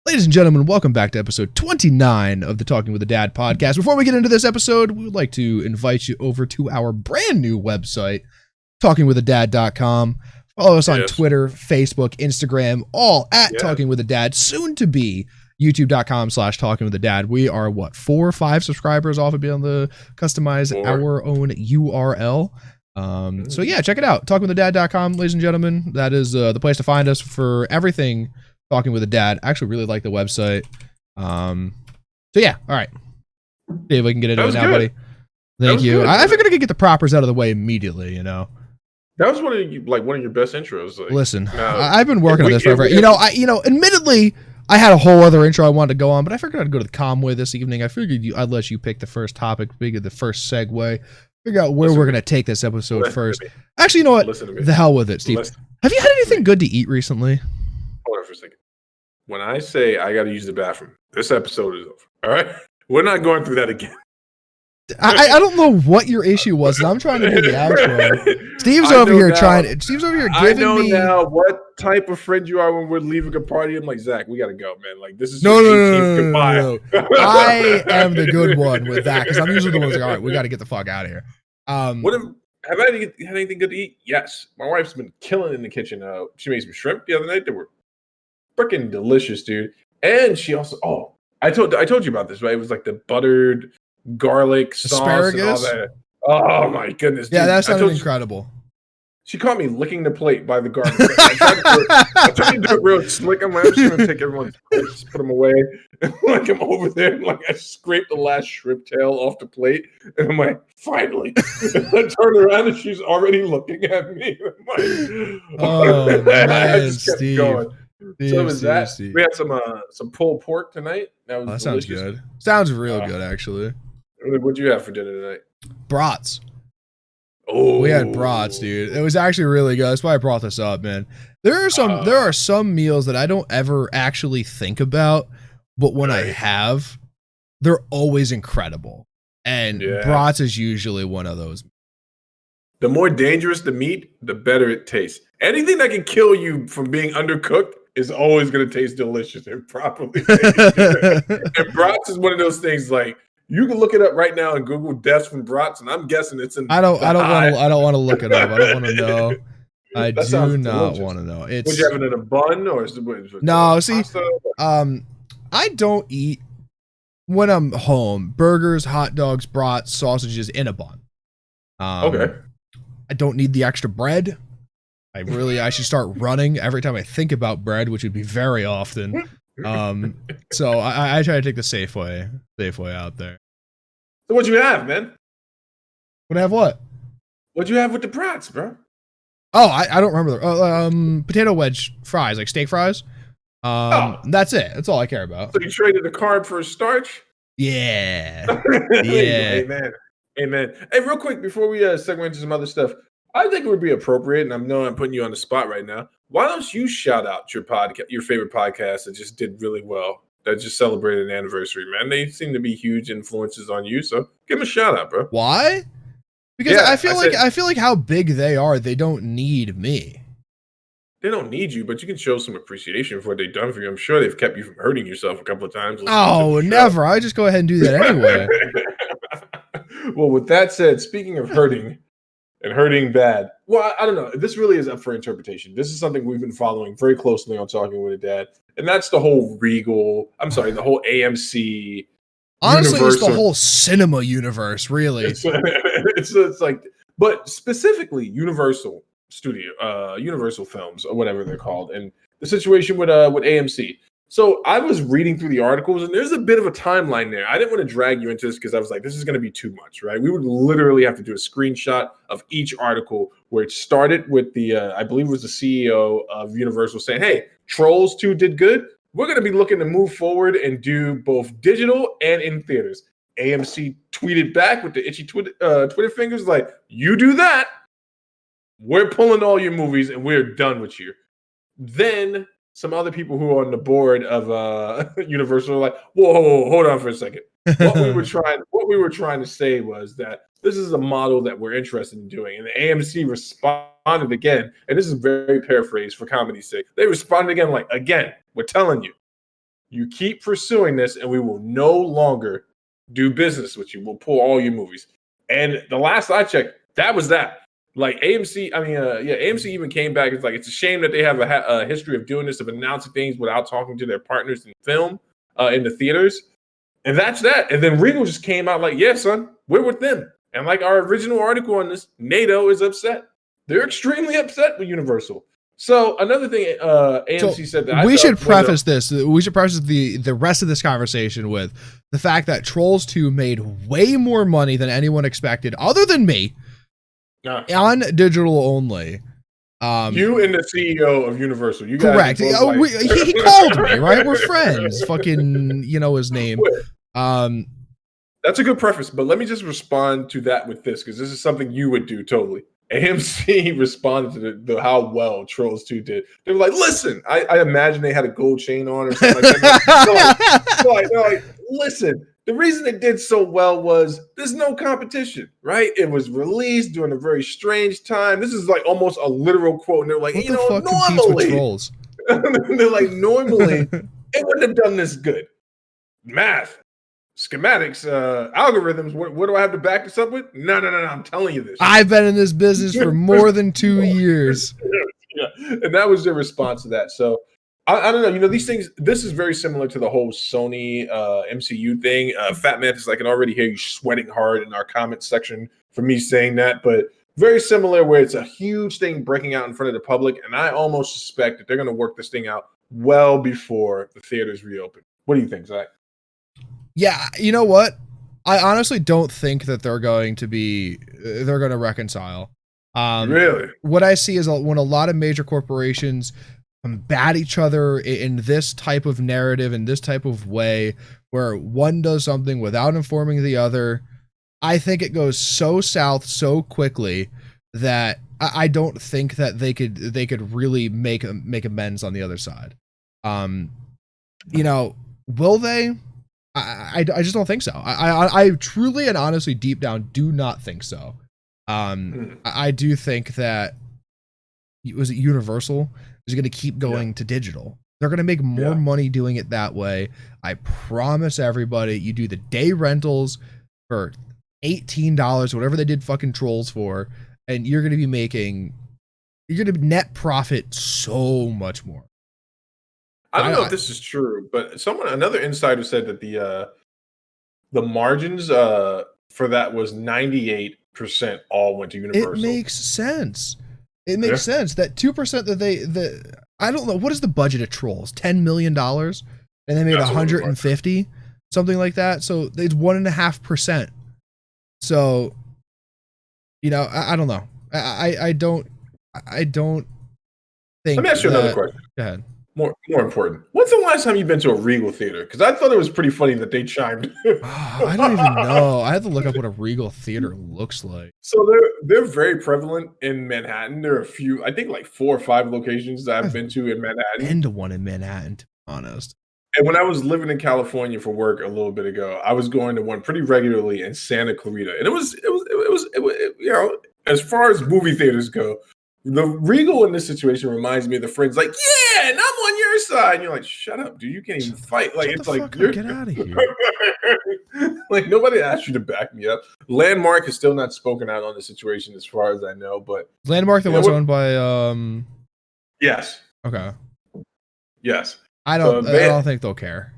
Ladies and gentlemen, welcome back to episode 29 of the Talking with a Dad podcast. Before we get into this episode, we would like to invite you over to our brand new website, talkingwithadad.com. Follow us on Twitter, Facebook, Instagram, all at Talking with a Dad, soon to be youtube.com/talkingwithadad. We are, 4 or 5 subscribers off of being able to customize our own URL. So yeah, check it out. Talkingwithadad.com, ladies and gentlemen. That is the place to find us for everything Talking with a Dad. I actually really like the website. So yeah, all right. Dave, we can get into it now, good. Buddy. Thank you. Good, I figured I could get the propers out of the way immediately, you know. That was one of your best intros. Like, listen, I've been working on this forever. Admittedly, I had a whole other intro I wanted to go on, but I figured I'd go to the Comway this evening. I figured I'd let you pick the first topic, the first segue, figure out where we're going to take this episode first. Actually, you know what? The hell with it, Steve. Have you had anything good to eat recently? Hold on for a second. When I say I got to use the bathroom, this episode is over. All right? We're not going through that again. I don't know what your issue was, and I'm trying to do the outro. Steve's over here giving me... I know now what type of friend you are when we're leaving a party. I'm like, Zach, we got to go, man. Like, this is no, goodbye. I am the good one with that, because I'm usually the one who's like, all right, we got to get the fuck out of here. Have I had anything good to eat? Yes. My wife's been killing in the kitchen. She made some shrimp the other night. They were freaking delicious, dude. And she also, I told you about this, right? It was like the buttered garlic sauce asparagus and all that. Oh my goodness, dude. Yeah, that sounded incredible. She caught me licking the plate by the garlic. I tried to do it real slick. I'm just gonna take everyone's plates, put them away, and like I'm over there, and like I scraped the last shrimp tail off the plate, and I'm like, finally. And I turn around and she's already looking at me. I'm like, oh man, I just kept Steve. going. Steve, So was that. Steve. We had some pulled pork tonight. That was sounds good. Sounds real good, actually. What'd you have for dinner tonight? Brats. Oh, we had brats, dude. It was actually really good. That's why I brought this up, man. There are some meals that I don't ever actually think about, but when I have, they're always incredible. And brats is usually one of those. The more dangerous the meat, the better it tastes. Anything that can kill you from being undercooked is always going to taste delicious and properly tasted. And brats is one of those things like you can look it up right now and Google deaths from brats, and I'm guessing it's in. I don't want to look it up. I don't want to know. I do not want to know. Would you have it in a bun or is it no? See, I don't eat when I'm home burgers, hot dogs, brats, sausages in a bun. Okay. I don't need the extra bread. I should start running every time I think about bread, which would be very often. So I try to take the safe way out there. So what'd you have, man? Would I have what? What'd you have with the brats, bro? Oh, I don't remember. Potato wedge fries, like steak fries. That's it. That's all I care about. So you traded a carb for a starch? Yeah. Yeah. Amen. Hey, real quick, before we segue into some other stuff, I think it would be appropriate, and I know I'm putting you on the spot right now. Why don't you shout out your favorite podcast that just did really well, that just celebrated an anniversary, man? They seem to be huge influences on you, so give them a shout out, bro. Why? Because I feel like how big they are, they don't need me. They don't need you, but you can show some appreciation for what they've done for you. I'm sure they've kept you from hurting yourself a couple of times. Oh, never. I just go ahead and do that anyway. Well, with that said, speaking of hurting and hurting bad, well, I don't know. This really is up for interpretation. This is something we've been following very closely on Talking with a Dad, and that's the whole Regal. I'm sorry, the whole AMC. Honestly, universe, it's the whole cinema universe, really. It's like, but specifically Universal Universal Films or whatever they're called, and the situation with AMC. So I was reading through the articles, and there's a bit of a timeline there. I didn't want to drag you into this because I was like, this is going to be too much, right? We would literally have to do a screenshot of each article where it started with the, I believe it was the CEO of Universal saying, hey, Trolls 2 did good. We're going to be looking to move forward and do both digital and in theaters. AMC tweeted back with the itchy Twitter fingers like, you do that, we're pulling all your movies and we're done with you. Then some other people who are on the board of Universal are like, whoa, hold on for a second. What we were trying to say was that this is a model that we're interested in doing. And the AMC responded again, and this is very paraphrased for comedy's sake. They responded again like, again, we're telling you, You keep pursuing this, and we will no longer do business with you. We'll pull all your movies. And the last I checked, that was that. Like AMC, AMC even came back. It's like, it's a shame that they have a history of doing this, of announcing things without talking to their partners in film, in the theaters. And that's that. And then Regal just came out like, yeah, son, we're with them. And like our original article on this, NATO is upset. They're extremely upset with Universal. So another thing, AMC said that we should preface this. We should preface the rest of this conversation with the fact that Trolls 2 made way more money than anyone expected, other than me, on digital only. You and the CEO of Universal. You correct. He called me, right? We're friends. Fucking, his name. That's a good preface, but let me just respond to that with this, because this is something you would do totally. AMC responded to how well Trolls 2 did. They were like, listen, I imagine they had a gold chain on or something like that. They're like, listen, the reason it did so well was there's no competition, right? It was released during a very strange time. This is like almost a literal quote. And they're like, normally, Trolls? They're like, normally, it wouldn't have done this good. Math, schematics, algorithms. What do I have to back this up with? No. I'm telling you this. I've been in this business for more than 2 years. Yeah, and that was their response to that. So I don't know. These things. This is very similar to the whole Sony MCU thing. Fat Man is like, I can already hear you sweating hard in our comment section for me saying that, but very similar, where it's a huge thing breaking out in front of the public, and I almost suspect that they're going to work this thing out well before the theaters reopen. What do you think, Zach? Yeah, you know what? I honestly don't think that they're going to reconcile. Really? What I see is when a lot of major corporations combat each other in this type of narrative, in this type of way, where one does something without informing the other, I think it goes so south so quickly that I don't think that they could really make amends on the other side. Will they? I just don't think so. I truly and honestly, deep down, do not think so. I do think that, was it Universal is going to keep going to digital. They're going to make more money doing it that way. I promise everybody. You do the day rentals for $18, whatever they did fucking Trolls for, and you're going to net profit so much more. I don't know if this is true, but another insider said that the margins for that was 98% all went to Universal. It makes sense. It makes sense that 2% that I don't know, what is the budget of Trolls? $10 million, and they made 150, something like that. So it's 1.5%. So, I don't know. I don't think. Let me ask you another question. Go ahead. More important. When's the last time you've been to a Regal theater? Because I thought it was pretty funny that they chimed. I don't even know. I have to look up what a Regal theater looks like. So they're very prevalent in Manhattan. There are a few, I think like 4 or 5 locations that I've been to in Manhattan. Been to one in Manhattan, to be honest. And when I was living in California for work a little bit ago, I was going to one pretty regularly in Santa Clarita, and it was as far as movie theaters go, the Regal in this situation reminds me of the Friends, like, yeah, and I'm on your side. And you're like, shut up, dude. You can't even fight. Like, it's like, get out of here. Like, nobody asked you to back me up. Landmark has still not spoken out on the situation as far as I know, but Landmark that was owned by Yes. Okay. Yes. I don't think they'll care.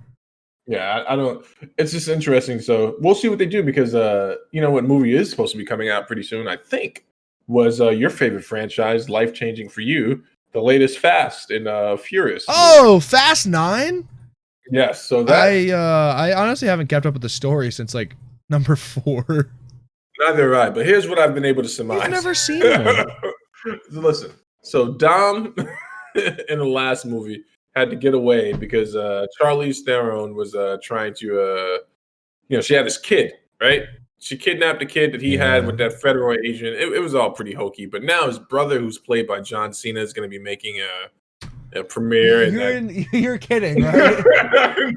Yeah, I don't. It's just interesting. So we'll see what they do, because what movie is supposed to be coming out pretty soon, I think, was your favorite franchise, life-changing for you, the latest Fast and Furious. Oh, Fast 9? Yes. So that I honestly haven't kept up with the story since like number 4. Neither have I, but here's what I've been able to surmise. I've never seen it. Listen, so Dom in the last movie had to get away because Charlize Theron was trying to, she had this kid, right? She kidnapped the kid that he had with that federal agent. It was all pretty hokey. But now his brother, who's played by John Cena, is going to be making a premiere. You're kidding, right?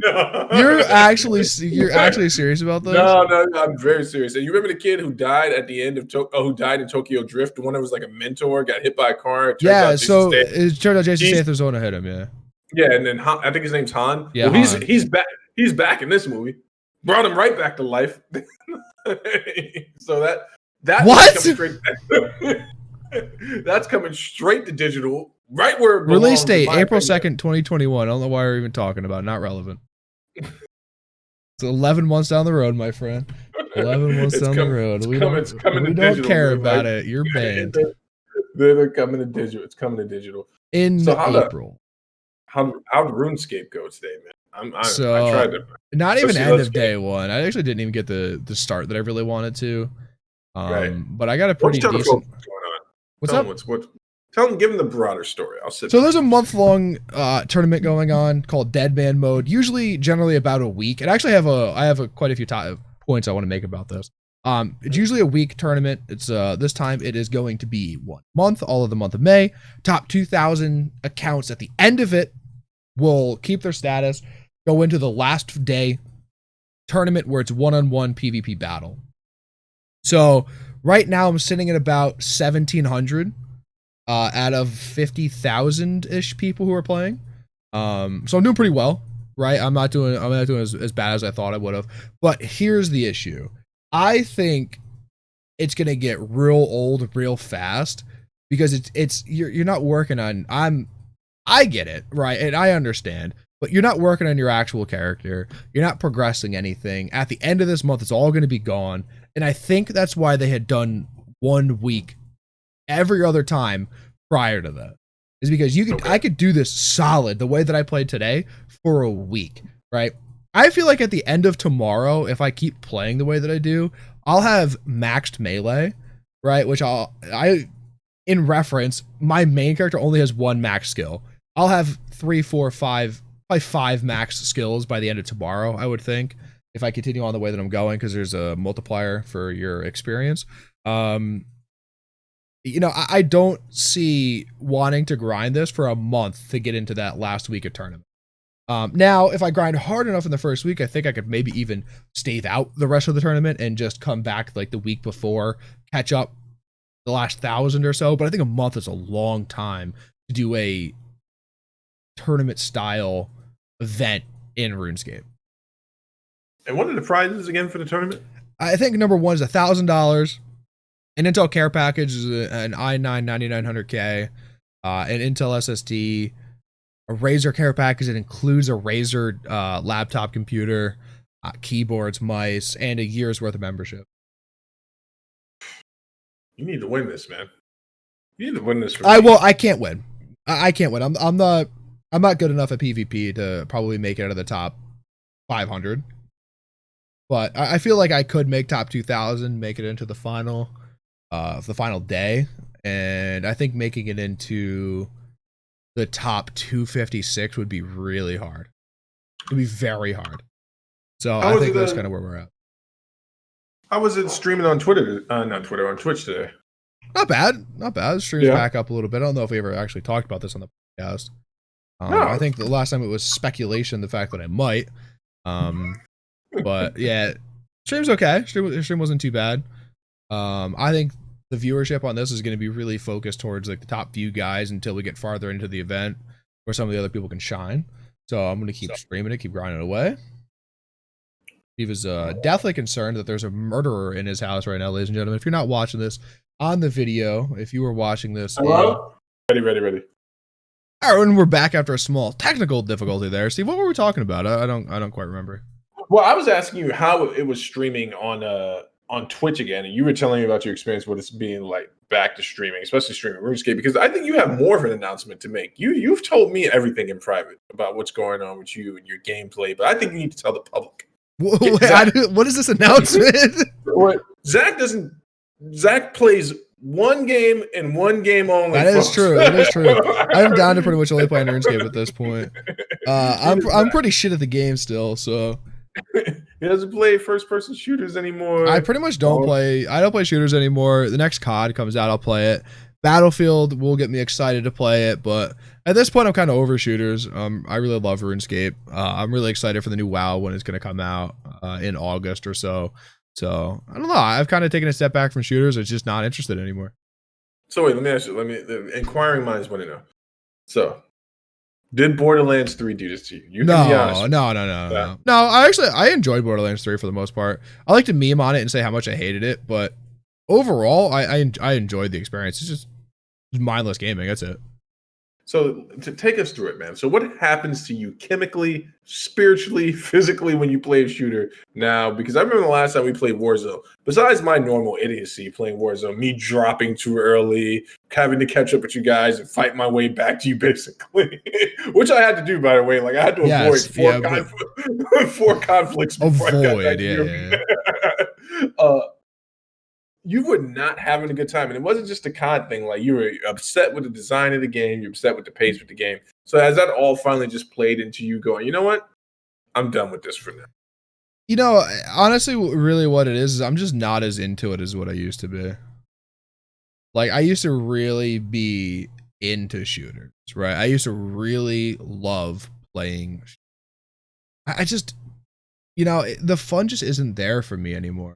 No. You're actually serious about this? No, I'm very serious. And you remember the kid who died at the end of who died in Tokyo Drift? The one that was like a mentor, got hit by a car. Yeah, so it turned out Jason Statham's the one who hit him. Yeah, and then I think his name's Han. Yeah, well, Han. he's back. He's back in this movie. Brought him right back to life. So that what? That's coming straight to digital, right where it Release belongs, date in my April opinion. 2nd, 2021. I don't know why we're even talking about it. Not relevant. It's 11 months down the road, my friend. 11 months down the road. We don't care dude. about Like, it. You're banned. They're coming to digital. It's coming to digital. In So April. How'd RuneScape go today, man? I So tried to. not even especially end those of day one. I actually didn't even get the start that I really wanted to. Right. But I got a Why don't pretty you tell the decent. folks what's going on? What's Tell up? them Tell them, give them the broader story. I'll sit. So there's a month-long tournament going on called Dead Man Mode. Generally about a week. And actually, I have quite a few points I want to make about this. It's usually a week tournament. It's this time it is going to be 1 month, all of the month of May. Top 2,000 accounts at the end of it will keep their status, go into the last day tournament where it's one-on-one PvP battle. So right now I'm sitting at about 1,700 out of 50,000-ish people who are playing. So I'm doing pretty well, right? I'm not doing as bad as I thought I would have. But here's the issue. I think it's gonna get real old real fast because you're not working on. I get it, right, and I understand, but you're not working on your actual character. You're not progressing anything. At the end of this month, it's all going to be gone, and I think that's why they had done 1 week every other time prior to that. Is because I could do this solid the way that I played today for a week, right? I feel like at the end of tomorrow, if I keep playing the way that I do, I'll have maxed melee, right? Which in reference, my main character only has 1 max skill. I'll have 3, 4, 5, probably 5 max skills by the end of tomorrow, I would think, if I continue on the way that I'm going, because there's a multiplier for your experience. I don't see wanting to grind this for a month to get into that last week of tournament. Now, if I grind hard enough in the first week, I think I could maybe even stave out the rest of the tournament and just come back like the week before, catch up the last 1,000 or so. But I think a month is a long time to do a tournament style event in RuneScape. And what are the prizes again for the tournament? I think number one is $1,000. An Intel Care Package is an i9 9900K, an Intel SSD, a Razer Care Package that includes a Razer laptop computer, keyboards, mice, and a year's worth of membership. You need to win this, man. You need to win this. I can't win. I can't win. I'm not good enough at PvP to probably make it out of the top 500. But I feel like I could make top 2,000, make it into the final day, and I think making it into the top 256 would be really hard. It'd be very hard. So I think that's kind of where we're at. How was it streaming on Twitter? Not Twitter, on Twitch today. Not bad. The stream's back up a little bit. I don't know if we ever actually talked about this on the podcast. No. I think the last time it was speculation, the fact that I might. But yeah, stream's okay. Stream wasn't too bad. I think the viewership on this is going to be really focused towards like the top few guys until we get farther into the event where some of the other people can shine. So I'm going to keep streaming it, keep grinding away. He was deathly concerned that there's a murderer in his house right now, ladies and gentlemen. If you're not watching this on the video, if you were watching this, hello, ready. All right, and we're back after a small technical difficulty there. Steve, what were we talking about? I don't quite remember. Well, I was asking you how it was streaming on Twitch again, and you were telling me about your experience with it being like back to streaming, especially streaming RuneScape, because I think you have more of an announcement to make. You've told me everything in private about what's going on with you and your gameplay, but I think you need to tell the public. What is this announcement? What Zach plays one game and one game only. That is true. I'm down to pretty much only playing RuneScape at this point. I'm pretty shit at the game still, so he doesn't play first-person shooters anymore. I pretty much don't play. I don't play shooters anymore. The next COD comes out, I'll play it. Battlefield will get me excited to play it, but at this point, I'm kind of over shooters. I really love RuneScape. I'm really excited for the new WoW when it's going to come out in August or so. So I don't know. I've kind of taken a step back from shooters. It's just not interested anymore. So wait, let me ask you. The inquiring minds want to know. So Did Borderlands 3 do this to you? You can be honest. No. I enjoyed Borderlands 3 for the most part. I like to meme on it and say how much I hated it, but overall, I enjoyed the experience. It's just mindless gaming. That's it. So to take us through it, man. So what happens to you chemically, spiritually, physically when you play a shooter now? Because I remember the last time we played Warzone, besides my normal idiocy playing Warzone, me dropping too early, having to catch up with you guys and fight my way back to you basically, which I had to do, by the way. Like I had to avoid four conflicts. Avoid, you were not having a good time. And it wasn't just a COD thing. Like you were upset with the design of the game. You're upset with the pace with the game. So has that all finally just played into you going, you know what? I'm done with this for now. You know, honestly, really what it is I'm just not as into it as what I used to be. Like I used to really be into shooters, right? I used to really love playing. I just, the fun just isn't there for me anymore.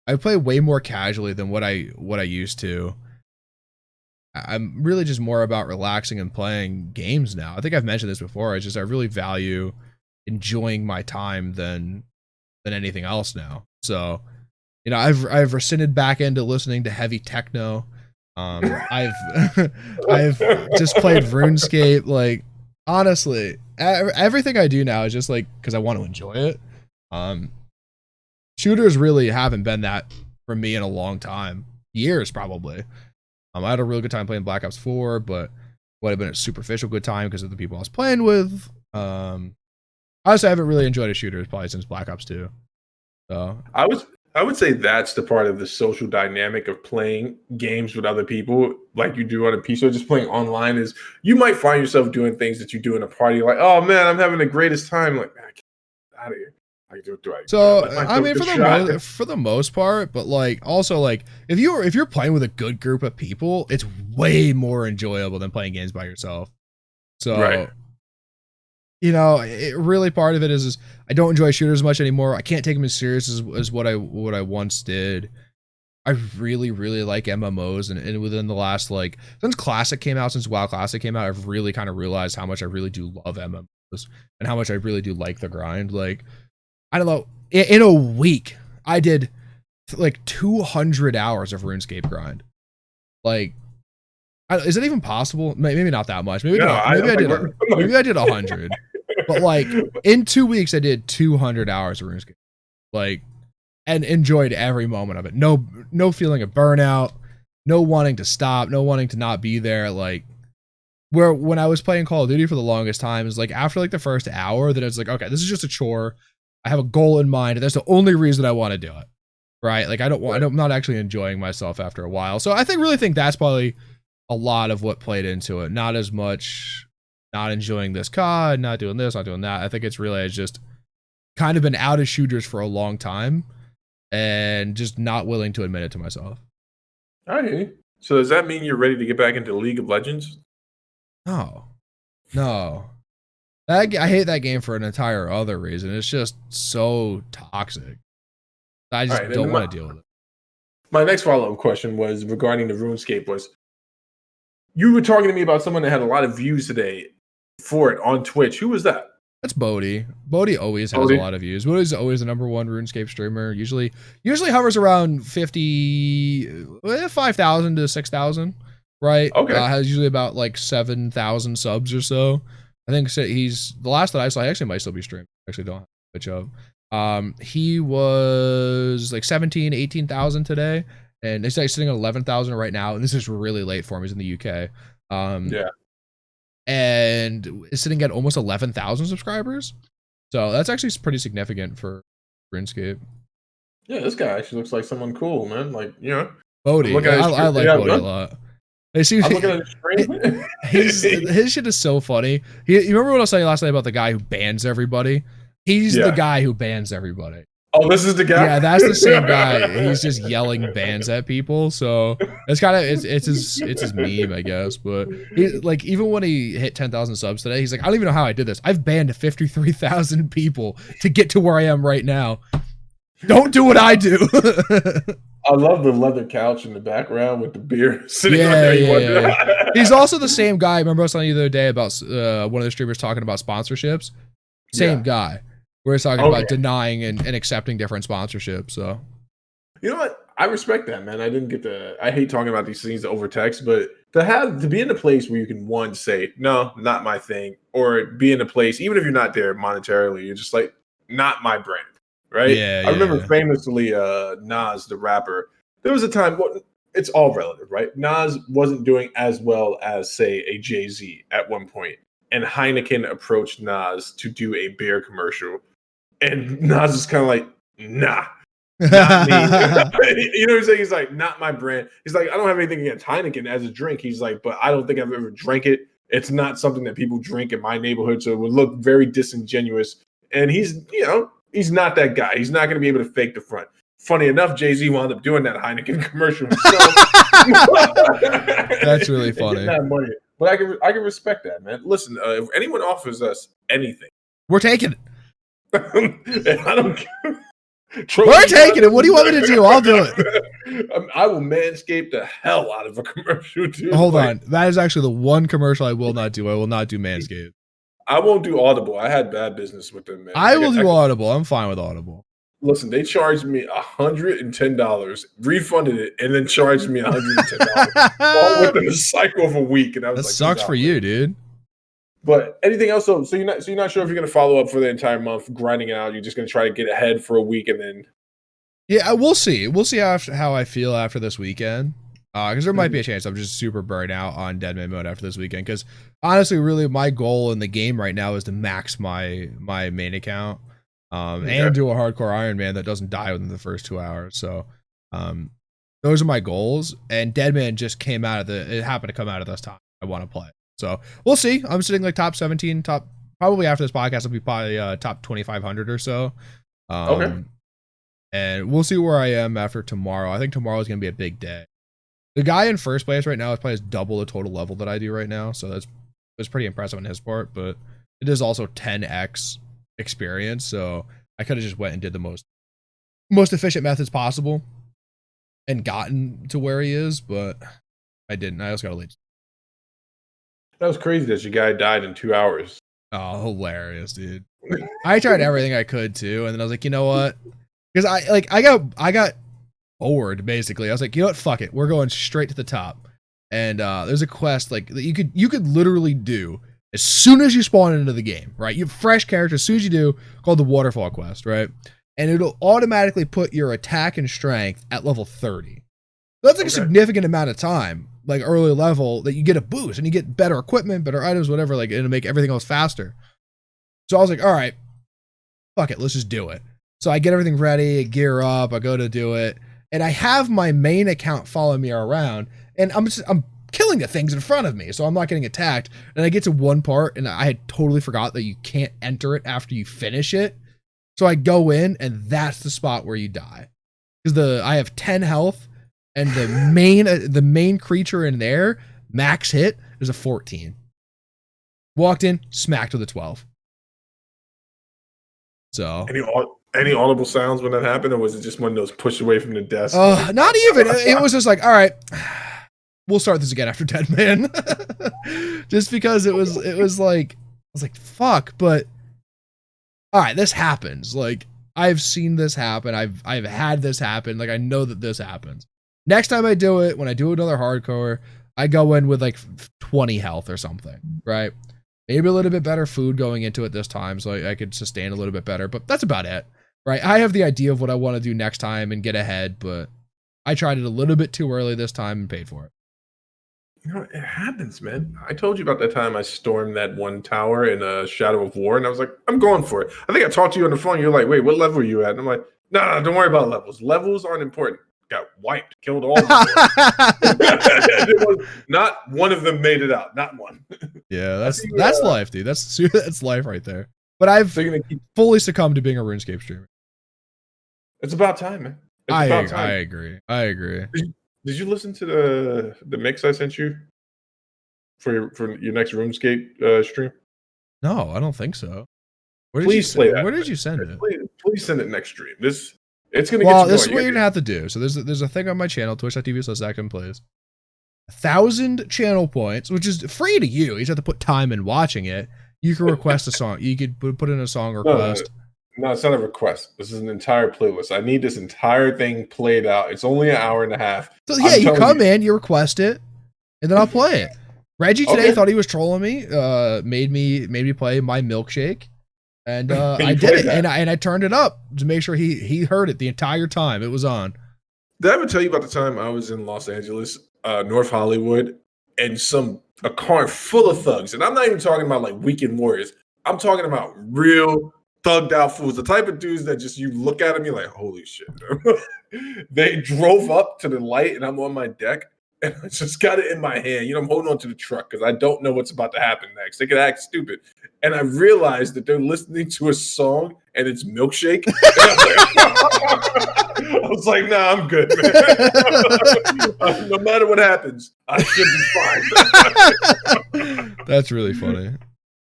I play way more casually than what I used to. I'm really just more about relaxing and playing games now. I think I've mentioned this before. I really value enjoying my time than anything else now. So, I've rescinded back into listening to heavy techno. I've just played RuneScape. Like honestly, everything I do now is just like because I want to enjoy it. Shooters really haven't been that for me in a long time. Years, probably. I had a really good time playing Black Ops 4, but would have been a superficial good time because of the people I was playing with. Honestly, I haven't really enjoyed a shooter probably since Black Ops 2. So I would say that's the part of the social dynamic of playing games with other people like you do on a PC or just playing online is you might find yourself doing things that you do in a party like, oh man, I'm having the greatest time. Like, man, get out of here. For the most part, but like also like if you're playing with a good group of people, it's way more enjoyable than playing games by yourself. So, right. It really part of it is I don't enjoy shooters much anymore. I can't take them as serious as what I once did. I really, really like MMOs, and within the last since Classic came out, since WoW Classic came out, I've really kind of realized how much I really do love MMOs and how much I really do like the grind. Like, I don't know, in a week, I did 200 hours of RuneScape grind. Like, is it even possible? Maybe not that much. Maybe I did 100. But in 2 weeks, I did 200 hours of RuneScape. And enjoyed every moment of it. No feeling of burnout, no wanting to stop, no wanting to not be there. Where when I was playing Call of Duty for the longest time, is after the first hour, then it's okay, this is just a chore. I have a goal in mind, and that's the only reason I want to do it, right? I'm not actually enjoying myself after a while. So I really think that's probably a lot of what played into it. Not as much, not enjoying this COD, not doing this, not doing that. I think it's really just kind of been out of shooters for a long time, and just not willing to admit it to myself. All right. So does that mean you're ready to get back into League of Legends? No. I hate that game for an entire other reason. It's just so toxic. I just don't want to deal with it. My next follow-up question was regarding the RuneScape was, you were talking to me about someone that had a lot of views today for it on Twitch. Who was that? That's Bodhi. Bodhi always has a lot of views. Bodhi's always the number one RuneScape streamer. Usually hovers around 5,000 to 6,000, right? Okay. Has usually about 7,000 subs or so. I think he's the last that I saw. He actually might still be streaming. Actually, don't have a picture of. He was 17, 18,000 today, and he's sitting at 11,000 right now. And this is really late for him. He's in the UK. Yeah. And is sitting at almost 11,000 subscribers. So that's actually pretty significant for RuneScape. Yeah, this guy actually looks like someone cool, man. Bodhi. I like Bodhi a lot. I'm looking at his stream. His shit is so funny. You remember what I was saying last night about the guy who bans everybody? He's the guy who bans everybody. Oh, this is the guy? Yeah, that's the same guy. He's just yelling bans at people. So it's kind of it's his meme, I guess. But even when he hit 10,000 subs today, he's like, I don't even know how I did this. I've banned 53,000 people to get to where I am right now. Don't do what I do. I love the leather couch in the background with the beer sitting on Yeah, there. yeah. He's also the same guy. Remember I was telling you the other day about one of the streamers talking about sponsorships? Same guy. We're talking about denying and accepting different sponsorships. So, you know what? I respect that, man. I hate talking about these things over text, but to be in a place where you can one say, no, not my thing, or be in a place, even if you're not there monetarily, you're just like, not my brand. Right? Yeah, I remember famously Nas, the rapper, there was a time, it's all relative, right? Nas wasn't doing as well as, say, a Jay-Z at one point. And Heineken approached Nas to do a beer commercial. And Nas is kind of like, nah, not me. You know what I'm saying? He's like, not my brand. He's like, I don't have anything against Heineken as a drink. He's like, but I don't think I've ever drank it. It's not something that people drink in my neighborhood. So it would look very disingenuous. And he's not that guy. He's not going to be able to fake the front. Funny enough, Jay-Z wound up doing that Heineken commercial himself. That's really funny. That money. But I can respect that, man. Listen, if anyone offers us anything, we're taking it. I don't care. We're taking it. What do you want me to do? I'll do it. I will manscape the hell out of a commercial, dude. Hold on. That is actually the one commercial I will not do. I will not do Manscaped. I won't do Audible. I had bad business with them, man. I will do Audible. I'm fine with Audible. Listen, they charged me $110, refunded it, and then charged me $110 all within a cycle of a week. And I was that sucks for you, dude. But anything else? So you're not sure if you're going to follow up for the entire month, grinding it out. You're just going to try to get ahead for a week, and then. Yeah, we'll see. We'll see how I feel after this weekend. Because there might be a chance I'm just super burnt out on Deadman mode after this weekend. Because honestly, really, my goal in the game right now is to max my main account. And do a hardcore Iron Man that doesn't die within the first 2 hours. So, those are my goals. And Deadman just came out of it happened to come out of this time I want to play. So we'll see. I'm sitting like top 17, probably after this podcast, I'll be probably top 2,500 or so. And we'll see where I am after tomorrow. I think tomorrow is going to be a big day. The guy in first place right now is probably double the total level that I do right now. So that's pretty impressive on his part, but it is also 10x experience. So I could have just went and did the most efficient methods possible and gotten to where he is, but I didn't. I also got a late. That was crazy that your guy died in 2 hours. Oh, hilarious, dude. I tried everything I could too, and then I was like, you know what? Because I got bored basically. I was like, you know what? Fuck it. We're going straight to the top. And there's a quest like that you could literally do as soon as you spawn into the game, right? You have fresh characters as soon as you do, called the Waterfall quest, right? And it'll automatically put your attack and strength at level 30. That's like a significant amount of time, like early level, that you get a boost and you get better equipment, better items, whatever, like it'll make everything else faster. So I was like, all right, fuck it, let's just do it. So I get everything ready, gear up, I go to do it, and I have my main account follow me around, and I'm killing the things in front of me, so I'm not getting attacked. And I get to one part, and I had totally forgot that you can't enter it after you finish it. So I go in, and that's the spot where you die, because I have 10 health, and the main creature in there max hit is a 14. Walked in, smacked with a 12. So any audible sounds when that happened, or was it just one of those push away from the desk? Not even. It was just like, all right, we'll start this again after Deadman. Just because it was like, I was like, fuck, but all right, this happens. Like, I've seen this happen. I've had this happen. Like, I know that this happens. Next time I do it, when I do another hardcore, I go in with like 20 health or something, right? Maybe a little bit better food going into it this time, so I could sustain a little bit better, but that's about it, right? I have the idea of what I want to do next time and get ahead, but I tried it a little bit too early this time and paid for it. You know, it happens, man. I told you about that time I stormed that one tower in Shadow of War, and I was like, I'm going for it. I think I talked to you on the phone. You're like, wait, what level are you at? And I'm like, no, don't worry about levels. Levels aren't important. Got wiped, killed all of them. Not one of them made it out. Not one. Yeah, that's life, dude. That's life right there. But I've fully succumbed to being a RuneScape streamer. It's about time, man. I agree. Did you listen to the mix I sent you for your next RuneScape stream? No, I don't think so. Please play that. Where did you send it? Please send it next stream. It's gonna get you. This is what you're gonna have to do. So there's a thing on my channel, twitch.tv/ZachMPlays. 1,000 channel points, which is free to you. You just have to put time in watching it. You can request a song. You could put in a song request. No, it's not a request. This is an entire playlist. I need this entire thing played out. It's only an hour and a half. So yeah, you come in, you request it, and then I'll play it. Reggie today thought he was trolling me. Made me play My Milkshake, and I did it, and I turned it up to make sure he heard it the entire time it was on. Did I ever tell you about the time I was in Los Angeles, North Hollywood, and a car full of thugs? And I'm not even talking about like weekend warriors. I'm talking about real thugged out fools, the type of dudes that just you look at them, you're like, holy shit. They drove up to the light, and I'm on my deck, and I just got it in my hand. You know, I'm holding on to the truck because I don't know what's about to happen next. They could act stupid. And I realized that they're listening to a song, and it's Milkshake. I was like, nah, I'm good, man. No matter what happens, I should be fine. That's really funny.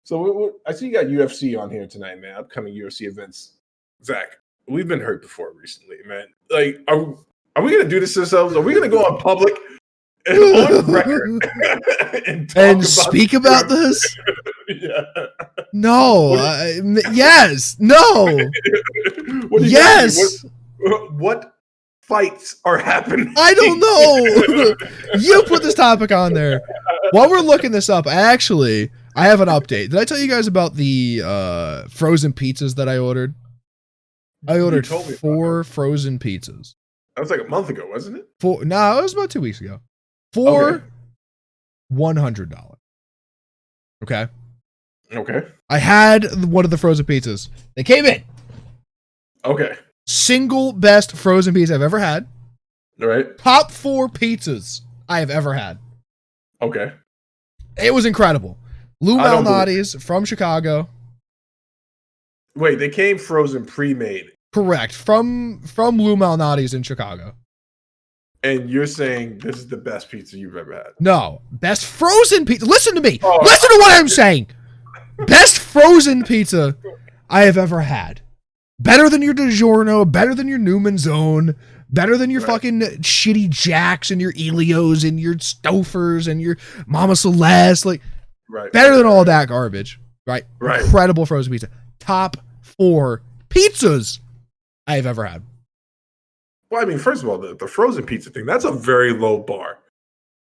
So I see you got UFC on here tonight, man. Upcoming UFC events. Zach, we've been hurt before recently, man. Like, are we going to do this to ourselves? Are we going to go on public and on record and speak about this? Yeah. No. Yes. No. Yes. What fights are happening? I don't know. You put this topic on there. While we're looking this up, I have an update. Did I tell you guys about the frozen pizzas that I ordered? I ordered 4 frozen pizzas. That was like a month ago, wasn't it? It was about 2 weeks ago. For $100. Okay. Okay. I had one of the frozen pizzas. They came in. Okay. Single best frozen pizza I've ever had. All right. Top 4 pizzas I have ever had. Okay. It was incredible. Lou Malnati's from Chicago. Wait, they came frozen pre-made. Correct. From Lou Malnati's in Chicago. And you're saying this is the best pizza you've ever had? No. Best frozen pizza. Listen to me. Listen to what I'm saying. Best frozen pizza I have ever had. Better than your DiGiorno, better than your Newman's Own, better than your fucking shitty Jacks and your Elios and your Stofers and your Mama Celeste. Like, better than all that garbage. Right? Incredible frozen pizza. Top 4 pizzas I have ever had. Well, I mean, first of all, the frozen pizza thing, that's a very low bar.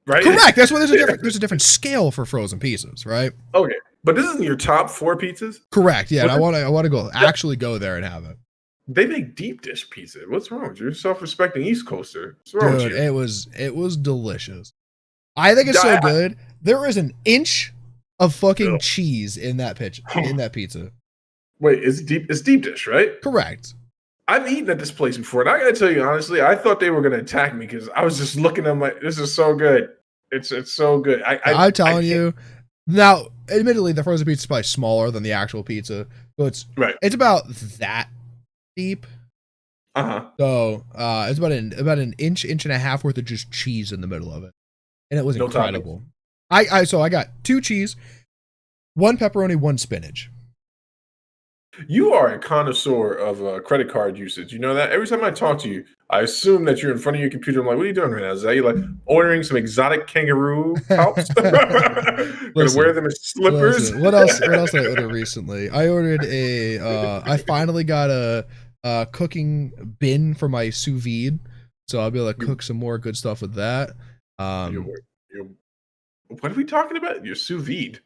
Right? Correct. That's why there's a different scale for frozen pizzas, right? Okay. But this isn't your top 4 pizzas? Correct. Yeah, and I want to actually go there and have it. They make deep dish pizza. What's wrong with you? You're a self-respecting East Coaster. What's wrong with you? It was delicious. I think it's so good. There is an inch of fucking cheese in that pizza. Wait, it's deep dish, right? Correct. I've eaten at this place before, and I gotta tell you honestly, I thought they were gonna attack me because I was just looking at them like, this is so good. It's so good. I'm telling you. Now, admittedly, the frozen pizza is probably smaller than the actual pizza, but it's about that deep. So it's about an inch and a half worth of just cheese in the middle of it, and it was incredible. I got 2 cheese, 1 pepperoni, 1 spinach. You are a connoisseur of credit card usage. You know that? Every time I talk to you, I assume that you're in front of your computer. I'm like, what are you doing right now? Is that you like ordering some exotic kangaroo pouch? Gonna wear them as slippers? What else did I order recently? I ordered I finally got a cooking bin for my sous vide. So I'll be able to cook some more good stuff with that. What are we talking about? Your sous vide.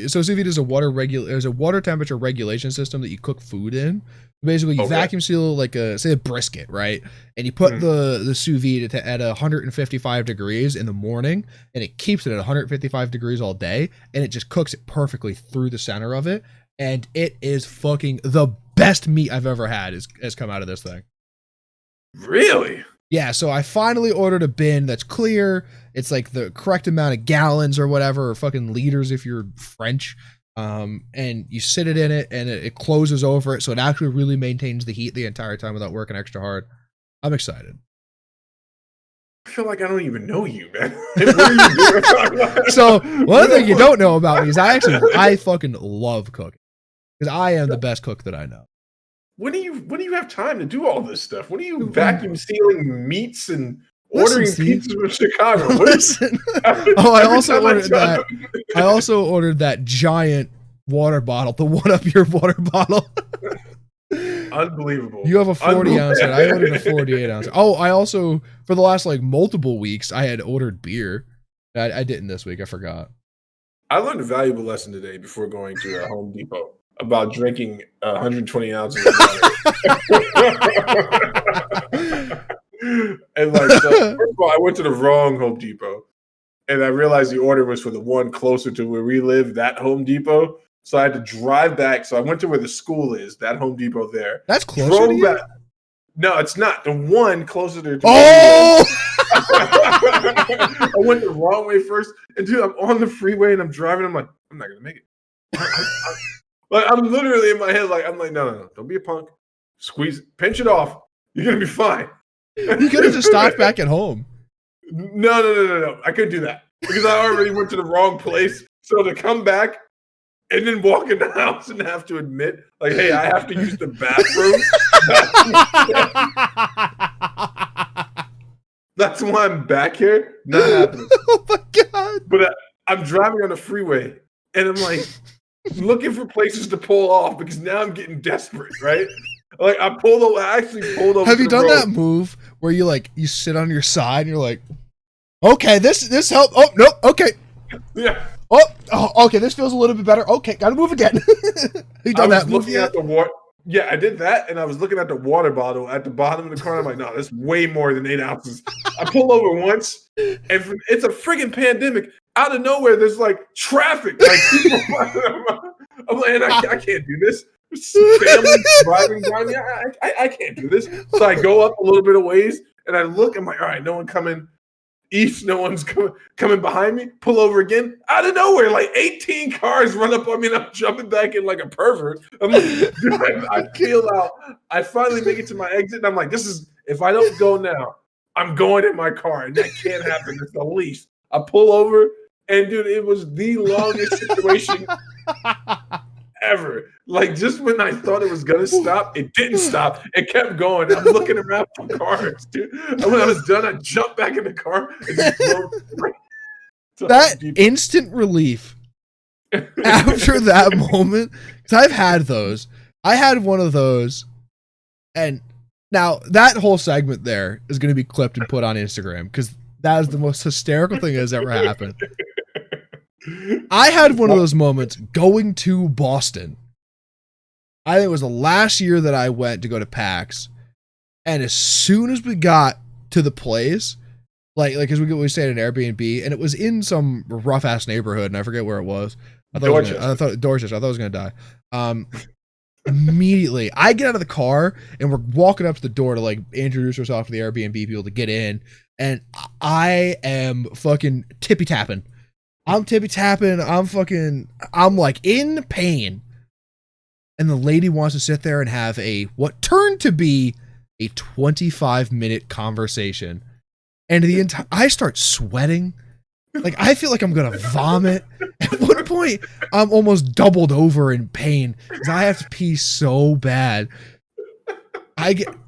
So sous vide is a water temperature regulation system that you cook food in. Basically, you vacuum seal like a brisket, right? And you put the sous vide at 155 degrees in the morning, and it keeps it at 155 degrees all day, and it just cooks it perfectly through the center of it. And it is fucking the best meat I've ever had has come out of this thing. Really? Yeah, so I finally ordered a bin that's clear. It's like the correct amount of gallons or whatever, or fucking liters if you're French. And you sit it in it, and it closes over it, so it actually really maintains the heat the entire time without working extra hard. I'm excited. I feel like I don't even know you, man. What are you doing? So one thing you don't know about me is I fucking love cooking because I am the best cook that I know. when do you have time to do all this stuff? When are you vacuum sealing meats and ordering pizzas from Chicago? Listen. I also ordered that giant water bottle, the one up your water bottle. Unbelievable. You have a 40 ounce. I ordered a 48 ounce. Oh, I also, for the last like multiple weeks, I had ordered beer. I didn't this week. I forgot. I learned a valuable lesson today before going to Home Depot about drinking 120 ounces of water. And like, so, first of all, I went to the wrong Home Depot, and I realized the order was for the one closer to where we live, that Home Depot. So I had to drive back. So I went to where the school is, that Home Depot there. That's closer to you? Back. No, it's not. The one closer to I went the wrong way first. And dude, I'm on the freeway and I'm driving. I'm like, I'm not going to make it. I'm literally in my head, I'm like, no. Don't be a punk. Squeeze it. Pinch it off. You're going to be fine. You could have just stopped back at home. No. I couldn't do that because I already went to the wrong place. So to come back and then walk in the house and have to admit, like, hey, I have to use the bathroom. That's why I'm back here. Not happening. Oh my God. But I'm driving on the freeway and I'm like looking for places to pull off because now I'm getting desperate, right? Like I actually pulled over. Have you done that move where you sit on your side and you're like, okay, this helped. Oh, no, okay. Yeah. Oh, okay, this feels a little bit better. Okay, gotta move again. Have you done that move yet? Yeah, I did that, and I was looking at the water bottle at the bottom of the car. I'm like, no, that's way more than 8 ounces. I pull over once, and it's a friggin' pandemic. Out of nowhere, there's traffic. People. I'm like, I can't do this. Family driving behind me. I can't do this. So I go up a little bit of ways, and I look. I'm like, all right, no one coming east. No one's coming behind me. Pull over again. Out of nowhere, 18 cars run up on me, and I'm jumping back in like a pervert. I'm like, I feel out. I finally make it to my exit, and I'm like, if I don't go now, I'm going in my car, and that can't happen. It's the least. I pull over, and dude, it was the longest situation ever. Just when I thought it was gonna stop, it didn't stop. It kept going. I'm looking around for cars, dude. And when I was done, I jumped back in the car and just drove that instant relief after that moment. Because I've had those. I had one of those, and now that whole segment there is going to be clipped and put on Instagram because that is the most hysterical thing that has ever happened. I had one of those moments going to Boston. I think it was the last year that I went to go to PAX. And as soon as we got to the place, because we stayed in an Airbnb, and it was in some rough ass neighborhood, and I forget where it was. Dorchester. I thought I was going to die. Immediately, I get out of the car, and we're walking up to the door to introduce ourselves to the Airbnb people to get in. And I am fucking tippy tapping. I'm in pain. And the lady wants to sit there and have what turned to be a 25-minute conversation. And I start sweating. I feel like I'm going to vomit. At one point, I'm almost doubled over in pain because I have to pee so bad.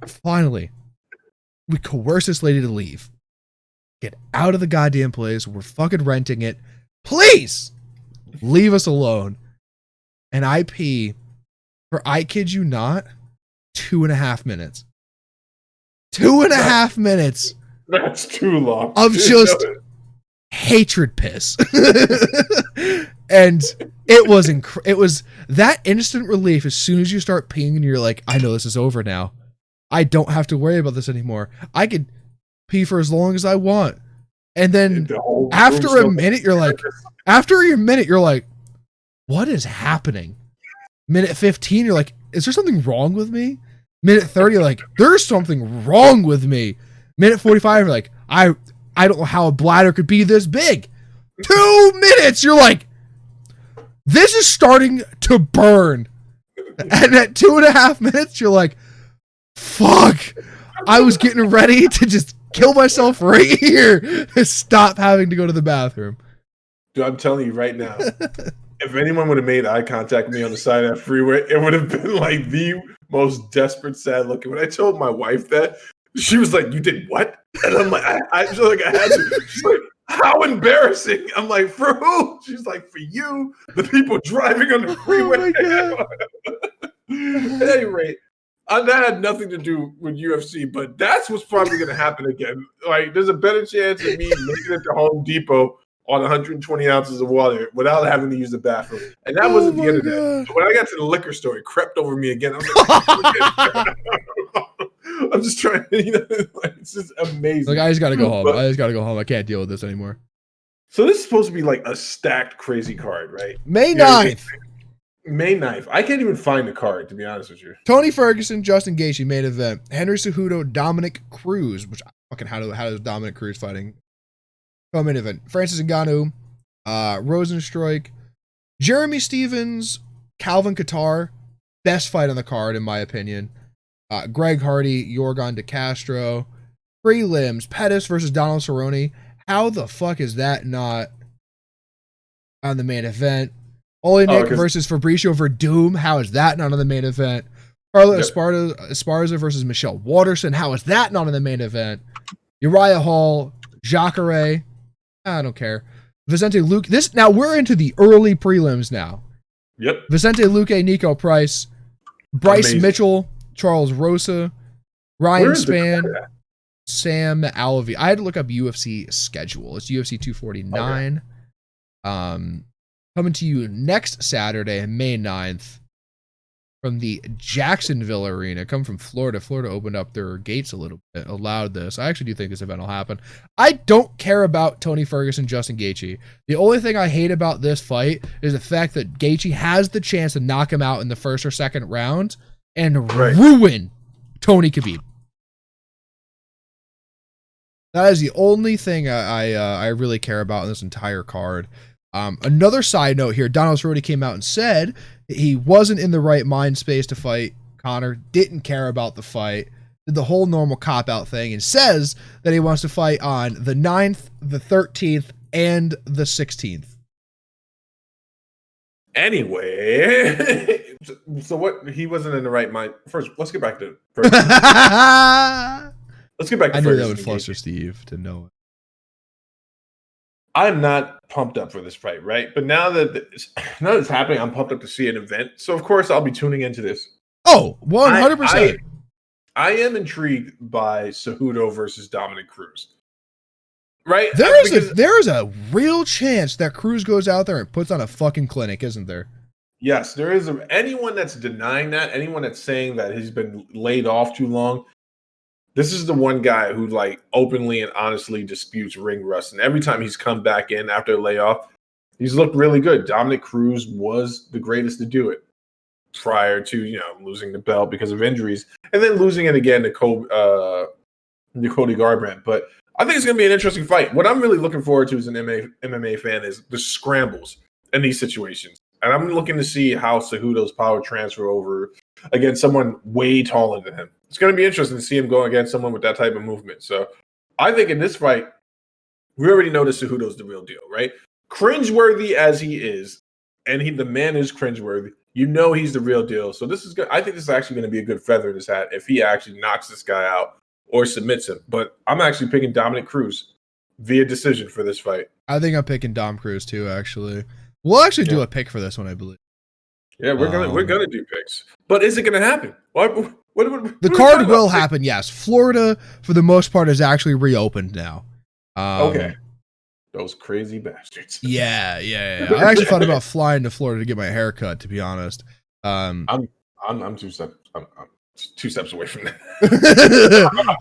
Finally, we coerce this lady to leave. Get out of the goddamn place. We're fucking renting it. Please leave us alone. And I pee for, I kid you not, 2.5 minutes. 2.5 minutes. That's too long. Of just hatred piss. And it was that instant relief as soon as you start peeing and you're like, I know this is over now. I don't have to worry about this anymore. I could pee for as long as I want. And then after a minute, you're like, what is happening? Minute 15, you're like, is there something wrong with me? Minute 30, you're like, there's something wrong with me. Minute 45, you're like, I don't know how a bladder could be this big. 2 minutes, you're like, this is starting to burn. And at 2.5 minutes, you're like, fuck. I was getting ready to just kill myself right here and stop having to go to the bathroom. Dude, I'm telling you right now, if anyone would have made eye contact with me on the side of that freeway, it would have been like the most desperate, sad looking. When I told my wife that, she was like, "You did what?" And I'm like, I feel like I had to. She's like, "How embarrassing!" I'm like, "For who?" She's like, "For you, the people driving on the freeway." Oh my God. At any rate, that had nothing to do with UFC, but that's what's probably going to happen again. Like, there's a better chance of me making it to Home Depot on 120 ounces of water without having to use the bathroom. And that wasn't the end of that. So when I got to the liquor store, it crept over me again. I was like, I'm just trying to, like, it's just amazing. Like, I just got to go home. I can't deal with this anymore. So this is supposed to be like a stacked crazy card, right? May 9th. May 9th. I can't even find the card, to be honest with you. Tony Ferguson, Justin Gaethje main event. Henry Cejudo, Dominic Cruz. Which fucking how does Dominic Cruz fighting? Co-main event. Francis Ngannou, Rosenstruik, Jeremy Stevens, Calvin Kattar. Best fight on the card in my opinion. Greg Hardy, Yorgan De Castro. Prelims. Pettis versus Donald Cerrone. How the fuck is that not on the main event? Olenek versus Fabricio Verdum. How is that not on the main event? Carla Esparza versus Michelle Waterson. How is that not on the main event? Uriah Hall, Jacare. I don't care. Vicente Luque. Now we're into the early prelims now. Yep. Vicente Luque, Nico Price, Bryce Mitchell, Charles Rosa, Ryan Spann, Sam Alvey. I had to look up UFC schedule. It's UFC 249. Okay. Coming to you next Saturday, May 9th, from the Jacksonville Arena. Come from Florida. Florida opened up their gates a little bit, allowed this. I actually do think this event will happen. I don't care about Tony Ferguson, Justin Gaethje. The only thing I hate about this fight is the fact that Gaethje has the chance to knock him out in the first or second round and ruin Tony Khabib. That is the only thing I really care about in this entire card. Another side note here, Donald Cerrone came out and said he wasn't in the right mind space to fight Conor, didn't care about the fight, did the whole normal cop-out thing, and says that he wants to fight on the 9th, the 13th, and the 16th. Anyway, so what, he wasn't in the right mind. First, let's get back to first. Let's get back to I knew that would fluster Steve to know it. I'm not pumped up for this fight, right? But now that it's happening, I'm pumped up to see an event. So, of course, I'll be tuning into this. Oh, 100%. I am intrigued by Cejudo versus Dominic Cruz. Right? There is a real chance that Cruz goes out there and puts on a fucking clinic, isn't there? Yes, there is. Anyone that's denying that, anyone that's saying that he's been laid off too long, this is the one guy who, like, openly and honestly disputes ring rust. And every time he's come back in after a layoff, he's looked really good. Dominic Cruz was the greatest to do it prior to, losing the belt because of injuries and then losing it again to Cody Garbrandt. But I think it's going to be an interesting fight. What I'm really looking forward to as an MMA fan is the scrambles in these situations. And I'm looking to see how Cejudo's power transfer over against someone way taller than him. It's going to be interesting to see him go against someone with that type of movement. So I think in this fight, we already know that Cejudo's the real deal, right? Cringeworthy as he is, and the man is cringeworthy. He's the real deal. So this is good. I think this is actually going to be a good feather in his hat if he actually knocks this guy out or submits him. But I'm actually picking Dominic Cruz via decision for this fight. I think I'm picking Dom Cruz too, actually. We'll actually do a pick for this one, I believe. Yeah, we're gonna do picks. But is it gonna happen? The card will happen, yes. Florida, for the most part, is actually reopened now. Okay. Those crazy bastards. Yeah. I actually thought about flying to Florida to get my hair cut, to be honest. I'm 2 steps. I'm 2 steps away from that.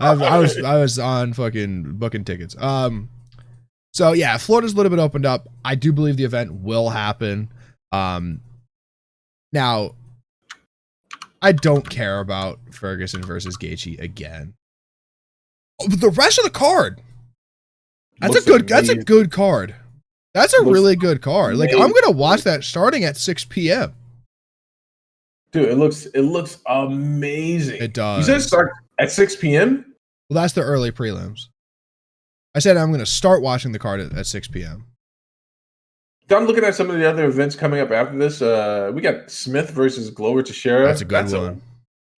I was on fucking booking tickets. So yeah, Florida's a little bit opened up. I do believe the event will happen. Now, I don't care about Ferguson versus Gaethje again. But the rest of the card, that's a good card. That's a really good card. Like, I'm gonna watch that starting at 6 p.m. Dude, it looks amazing. It does. You said start at 6 p.m.? Well, that's the early prelims. I said I'm gonna start watching the card at 6 p.m. I'm looking at some of the other events coming up after this. We got Smith versus Glover Teixeira. That's a good one.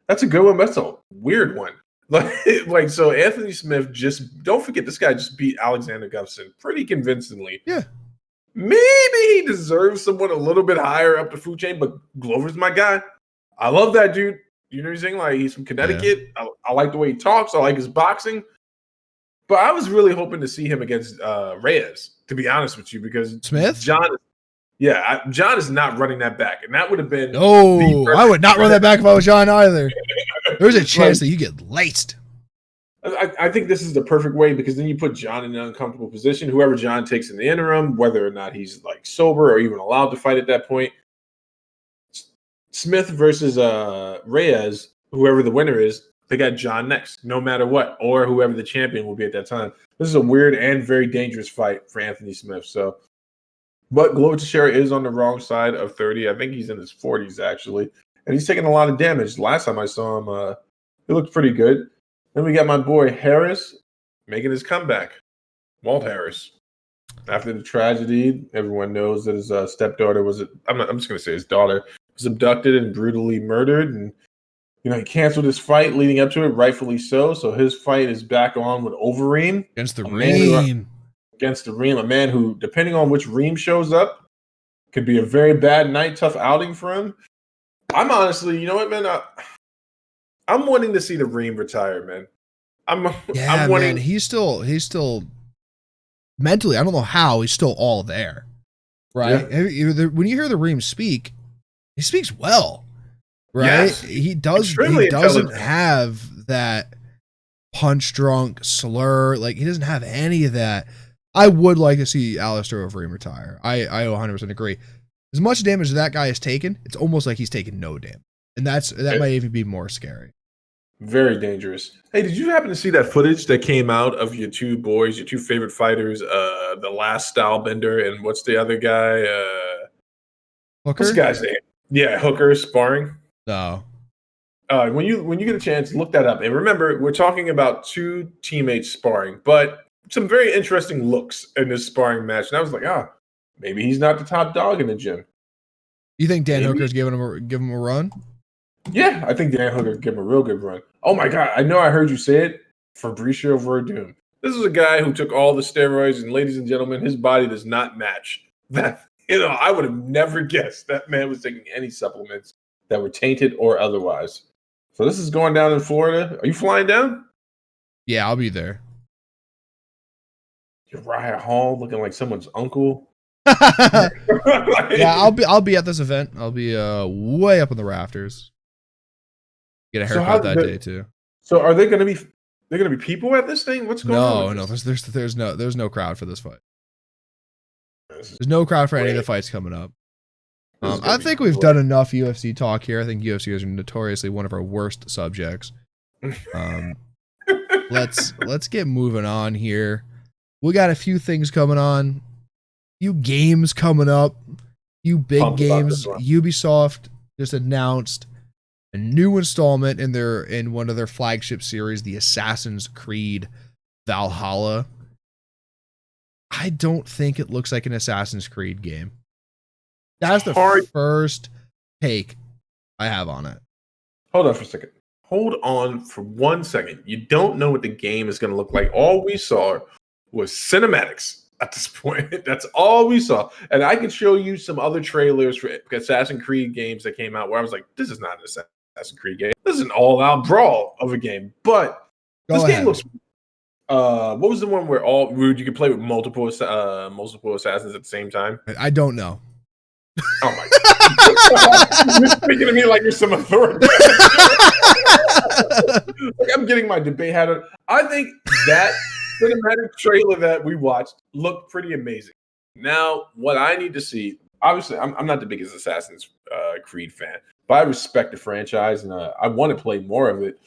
That's a good one. That's a weird one. Like so Anthony Smith don't forget this guy just beat Alexander Gustafsson pretty convincingly. Yeah. Maybe he deserves someone a little bit higher up the food chain, but Glover's my guy. I love that dude. You know what I'm saying? Like he's from Connecticut. Yeah. I like the way he talks. I like his boxing. But I was really hoping to see him against Reyes, to be honest with you, because Smith? John is not running that back. And that would have been I would not run that back if I was John either. There's a chance that you get laced. I think this is the perfect way because then you put John in an uncomfortable position. Whoever John takes in the interim, whether or not he's like sober or even allowed to fight at that point. Smith versus Reyes, whoever the winner is, they got John next, no matter what, or whoever the champion will be at that time. This is a weird and very dangerous fight for Anthony Smith. So, but Glover Teixeira is on the wrong side of 30. I think he's in his 40s actually, and he's taking a lot of damage. Last time I saw him, he looked pretty good. Then we got my boy Harris making his comeback. Walt Harris. After the tragedy, everyone knows that his stepdaughter I'm just going to say his daughter was abducted and brutally murdered. And, he canceled his fight leading up to it, rightfully so. So his fight is back on with Overeem. Against the Ream. Against the Ream, a man who, depending on which Ream shows up, could be a very bad night, tough outing for him. I'm honestly, you know what, man? I'm wanting to see the Ream retire, man. I'm wanting. Man, he's still mentally. I don't know how he's still all there, right? Yeah. When you hear the Ream speak, he speaks well, right? Yes. He doesn't have that punch drunk slur. Like he doesn't have any of that. I would like to see Alistair Overeem retire. I 100% agree. As much damage as that guy has taken, it's almost like he's taken no damage, and that might even be more scary. Very dangerous. Hey, did you happen to see that footage that came out of your two boys, your two favorite fighters, the last Stylebender and what's the other guy? Hooker? What's the guy's name? Yeah, Hooker sparring. No. When you get a chance, look that up. And remember, we're talking about two teammates sparring, but some very interesting looks in this sparring match. And I was like, maybe he's not the top dog in the gym. You think Dan Hooker's give him a run? Yeah, I think Dan Hooker give him a real good run. Oh my God, I know I heard you say it. Fabricio Verdum. This is a guy who took all the steroids, and ladies and gentlemen, his body does not match that. I would have never guessed that man was taking any supplements that were tainted or otherwise. So this is going down in Florida. Are you flying down? Yeah, I'll be there. Uriah Hall looking like someone's uncle. Yeah, I'll be at this event. I'll be way up in the rafters. Get a haircut that day too. So are they going to be? They're going to be people at this thing? What's going on? No. There's no crowd for this fight. There's no crowd for any of the fights coming up. I think we've done enough UFC talk here. I think UFC is notoriously one of our worst subjects. Let's get moving on here. We got a few things coming on. Few games coming up. Few big games. Ubisoft just announced a new installment in one of their flagship series, the Assassin's Creed Valhalla. I don't think it looks like an Assassin's Creed game. That's the first take I have on it. Hold on for a second. Hold on for 1 second. You don't know what the game is going to look like. All we saw was cinematics at this point. That's all we saw. And I could show you some other trailers for Assassin's Creed games that came out where I was like, this is not an Assassin's Creed game. This is an all-out brawl of a game. But this game looks... what was the one where you could play with multiple assassins at the same time? I don't know. Oh my God. You're speaking to me like you're some authority. Like I'm getting my debate hat on. I think that cinematic trailer that we watched looked pretty amazing. Now, what I need to see, obviously, I'm not the biggest Assassin's Creed fan, but I respect the franchise and I want to play more of it.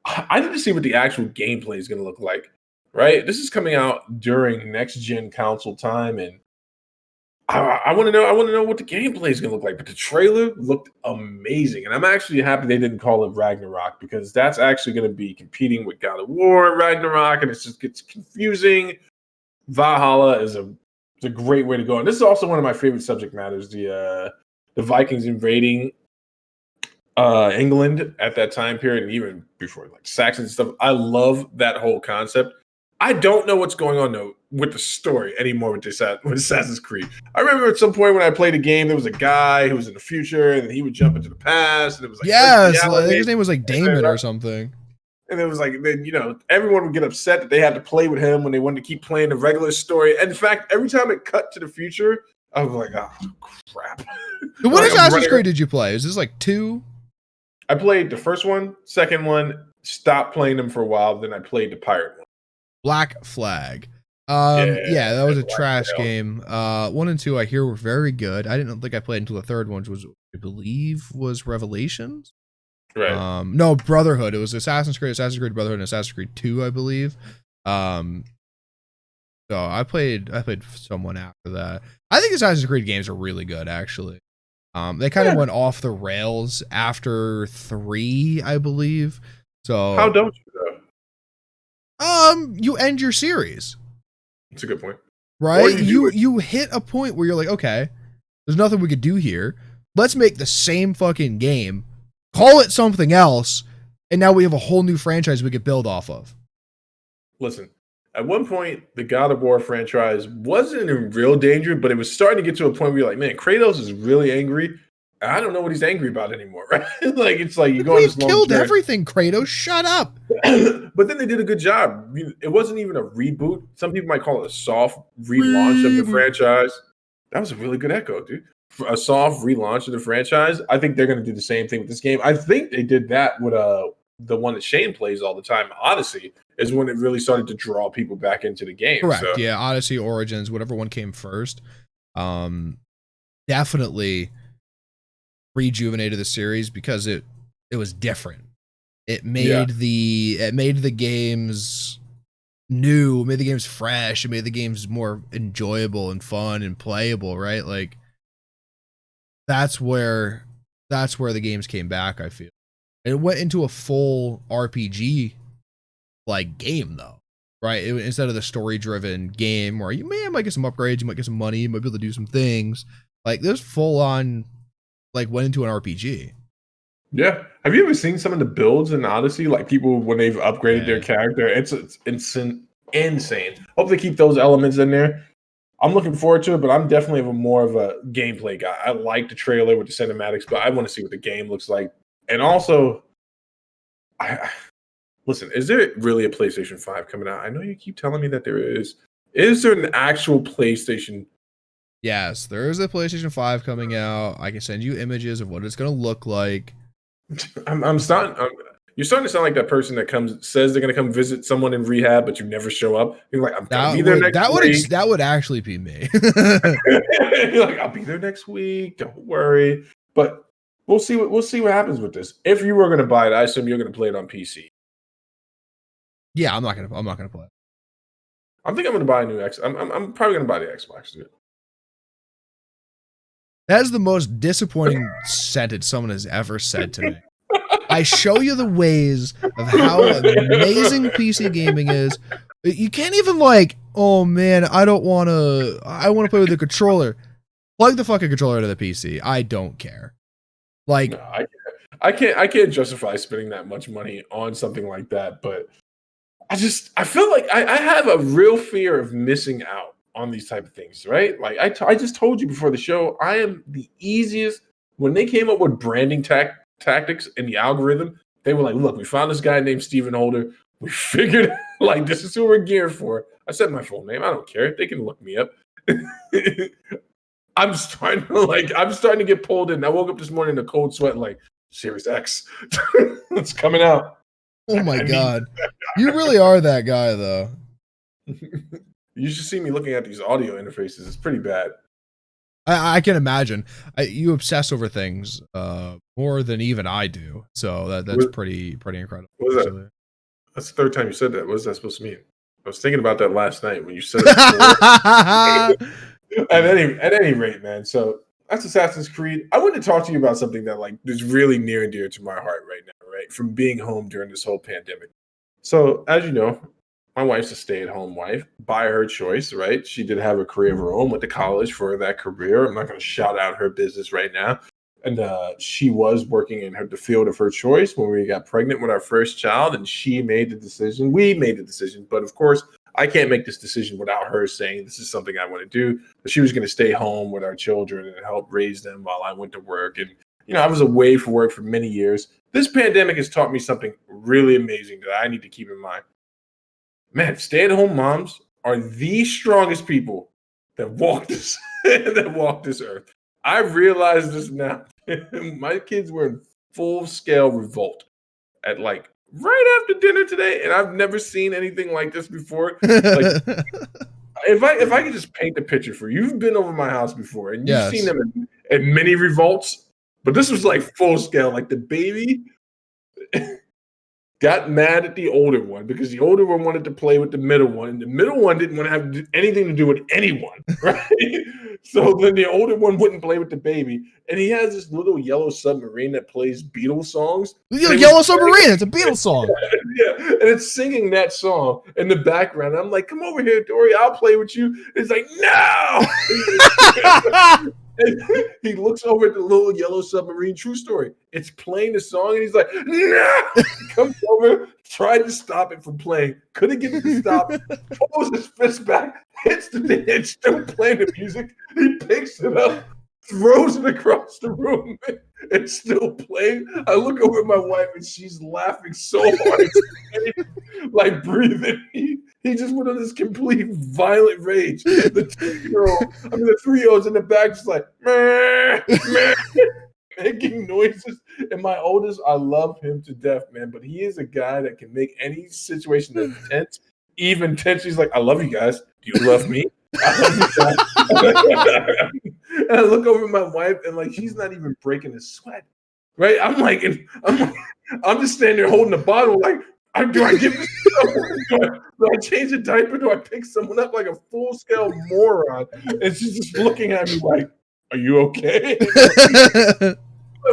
I need to see what the actual gameplay is going to look like, right? This is coming out during next-gen console time, and I want to know what the gameplay is going to look like. But the trailer looked amazing, and I'm actually happy they didn't call it Ragnarok because that's actually going to be competing with God of War, Ragnarok, and it just gets confusing. Valhalla is a great way to go, and this is also one of my favorite subject matters: the Vikings invading England at that time period, and even before like Saxons and stuff. I love that whole concept. I don't know what's going on though with the story anymore with Assassin's Creed. I remember at some point when I played a game, there was a guy who was in the future, and then he would jump into the past, and it was like yes, I think his name was like Damon or something. And it was like, then everyone would get upset that they had to play with him when they wanted to keep playing the regular story. And in fact, every time it cut to the future, I was like, oh crap. What Assassin's Creed did you play? Is this like 2? I played the first one, second one, stopped playing them for a while, then I played the pirate one. Black Flag. Yeah, that was a trash game. 1 and 2 I hear were very good. I didn't think I played until the third one, which I believe was Revelations. Right. No, Brotherhood. It was Assassin's Creed Brotherhood, and Assassin's Creed 2, I believe. So I played someone after that. I think Assassin's Creed games are really good, actually. They kind of went off the rails after 3, I believe. So how don't you though? You end your series. That's a good point. Right? You hit a point where you're like, okay, there's nothing we could do here. Let's make the same fucking game, call it something else, and now we have a whole new franchise we could build off of. Listen, at one point, the God of War franchise wasn't in real danger, but it was starting to get to a point where you're like, man, Kratos is really angry. I don't know what he's angry about anymore, right? Like, it's like you go on this long killed journey. Everything, Kratos. Shut up. But then they did a good job. I mean, it wasn't even a reboot. Some people might call it a soft relaunch of the franchise. That was a really good echo, dude. A soft relaunch of the franchise. I think they're going to do the same thing with this game. I think they did that with the one that Shane plays all the time, Odyssey, is when it really started to draw people back into the game. Correct. So. Yeah, Odyssey, Origins, whatever one came first. Definitely rejuvenated the series because it was different. It made the games new, made the games fresh, it made the games more enjoyable and fun and playable, right? Like that's where the games came back, I feel. It went into a full RPG like game though, right? Instead of the story driven game where you might get some upgrades, you might get some money, you might be able to do some things. Like this full on like went into an RPG. Yeah. Have you ever seen some of the builds in Odyssey? Like people when they've upgraded their character, it's insane. Hope they keep those elements in there. I'm looking forward to it, but I'm definitely more of a gameplay guy. I like the trailer with the cinematics, but I want to see what the game looks like. And also, listen, is there really a PlayStation 5 coming out? I know you keep telling me that there is. Is there an actual PlayStation? Yes, there is a PlayStation 5 coming out. I can send you images of what it's going to look like. You're starting to sound like that person that says they're going to come visit someone in rehab, but you never show up. You're like, I'm going to be there next week. That would actually be me. You're like, I'll be there next week. Don't worry. But we'll see what happens with this. If you were going to buy it, I assume you're going to play it on PC. Yeah, I'm not going to play it. I think I'm going to buy a new X. I'm probably going to buy the Xbox. Dude. That is the most disappointing sentence someone has ever said to me. I show you the ways of how amazing PC gaming is. You can't even like, oh man, I want to play with the controller. Plug the fucking controller into the PC. I don't care. Like, no, I can't justify spending that much money on something like that, but I feel like I have a real fear of missing out on these type of things, right? Like I just told you before the show, I am the easiest. When they came up with branding tactics in the algorithm, they were like, look, we found this guy named Stephen Holder. We figured like this is who we're geared for. I said my full name. I don't care. They can look me up. I'm starting to get pulled in. I woke up this morning in a cold sweat, like Series X. It's coming out. Oh my God. You really are that guy though. You should see me looking at these audio interfaces. It's pretty bad. I can imagine. You obsess over things more than even I do. So that's pretty incredible. What is that? That's the third time you said that. What is that supposed to mean? I was thinking about that last night when you said it. At any rate, man. So that's Assassin's Creed. I wanted to talk to you about something that like is really near and dear to my heart right now, right? From being home during this whole pandemic. So as you know, my wife's a stay-at-home wife by her choice, right? She did have a career of her own, went to college for that career. I'm not going to shout out her business right now. and she was working in the field of her choice when we got pregnant with our first child, and she made the decision. We made the decision, but of course, I can't make this decision without her saying this is something I want to do. But she was going to stay home with our children and help raise them while I went to work. And I was away for work for many years. This pandemic has taught me something really amazing that I need to keep in mind. Man, stay-at-home moms are the strongest people that walk this earth. I realize this now. My kids were in full-scale revolt at like right after dinner today, and I've never seen anything like this before. Like, if I could just paint the picture for you, you've been over my house before, and you've seen them in many revolts, but this was like full-scale. Like the baby got mad at the older one because the older one wanted to play with the middle one, and the middle one didn't want to have anything to do with anyone, right? So then the older one wouldn't play with the baby, and he has this little yellow submarine that plays Beatles songs. Yellow Submarine, it's a Beatles song. Yeah, and it's singing that song in the background. I'm like, come over here, Dory, I'll play with you. It's like, no! He looks over at the little yellow submarine. True story. It's playing the song, and he's like, "No!" He comes over, tried to stop it from playing, couldn't get it to stop. Pulls his fist back, hits the thing. It's still playing the music. He picks it up, throws it across the room. It's still playing. I look over at my wife, and she's laughing so hard, like breathing. He just went on this complete violent rage. The 3-year-old's in the back just like, meh, meh, making noises. And my oldest, I love him to death, man. But he is a guy that can make any situation that's tense, even tense. He's like, I love you guys. Do you love me? I love you guys. And I look over at my wife, and like, she's not even breaking a sweat. Right? I'm just standing there holding the bottle like, do I give this? Do I change a diaper? Do I pick someone up like a full-scale moron? And she's just looking at me like, are you okay?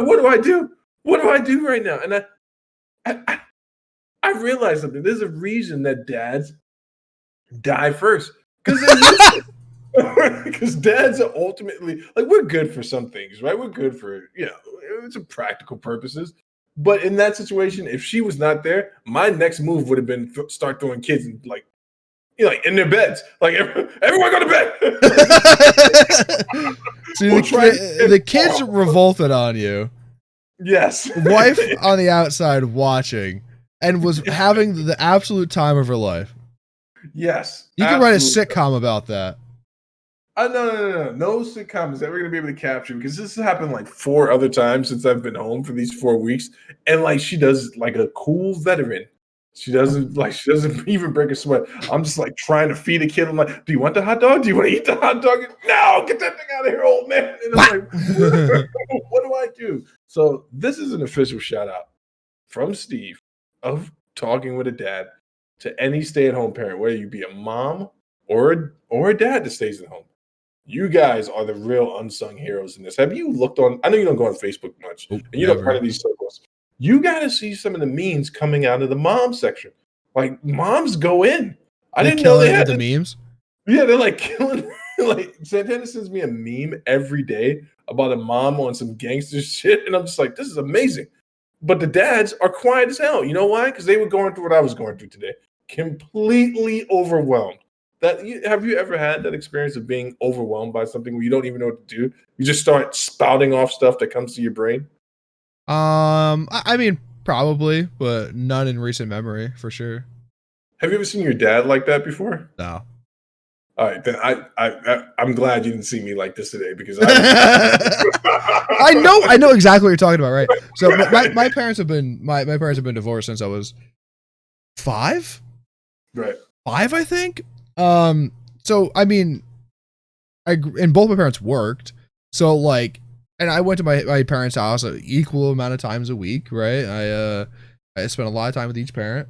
What do I do? What do I do right now? And I realized something. There's a reason that dads die first. Because dads are ultimately, like, we're good for some things, right? We're good for, it's a practical purposes. But in that situation, if she was not there, my next move would have been start throwing kids in, like in their beds. Like, everyone go to bed. See, the kids revolted on you. Yes. Wife on the outside watching and was having the absolute time of her life. Yes. You can write a sitcom about that. No sitcom is ever going to be able to capture, because this has happened like 4 other times since I've been home for these 4 weeks. And like, she does like a cool veteran. She doesn't even break a sweat. I'm just like trying to feed a kid. I'm like, do you want the hot dog? Do you want to eat the hot dog? No, get that thing out of here, old man. And I'm like, what do I do? So this is an official shout out from Steve of Talking with a Dad to any stay-at-home parent, whether you be a mom or a dad that stays at home. You guys are the real unsung heroes in this. Have you looked on? I know you don't go on Facebook much, and you don't part of these circles. You got to see some of the memes coming out of the mom section. Like, moms go in. I didn't know they had the memes. Yeah, they're like killing. Like, Santana sends me a meme every day about a mom on some gangster shit, and I'm just like, this is amazing. But the dads are quiet as hell. You know why? Because they were going through what I was going through today. Completely overwhelmed. Have you ever had that experience of being overwhelmed by something where you don't even know what to do? You just start spouting off stuff that comes to your brain? I mean, probably, but none in recent memory, for sure. Have you ever seen your dad like that before? No. All right, then I'm glad you didn't see me like this today, because I know exactly what you're talking about, right? So my parents have been my parents have been divorced since I was 5. Right. 5, I think. So I mean, and both my parents worked, so like, and I went to my parents' house an equal amount of times a week, right? I spent a lot of time with each parent,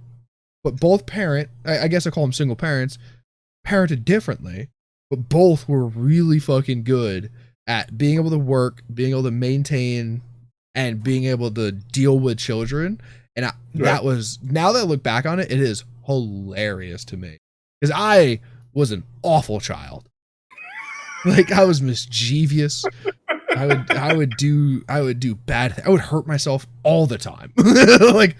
but both I guess I call them single parents, parented differently, but both were really fucking good at being able to work, being able to maintain, and being able to deal with children. And that was, now that I look back on it, it is hilarious to me. Because I was an awful child. Like, I was mischievous. I would do bad. I would hurt myself all the time. Like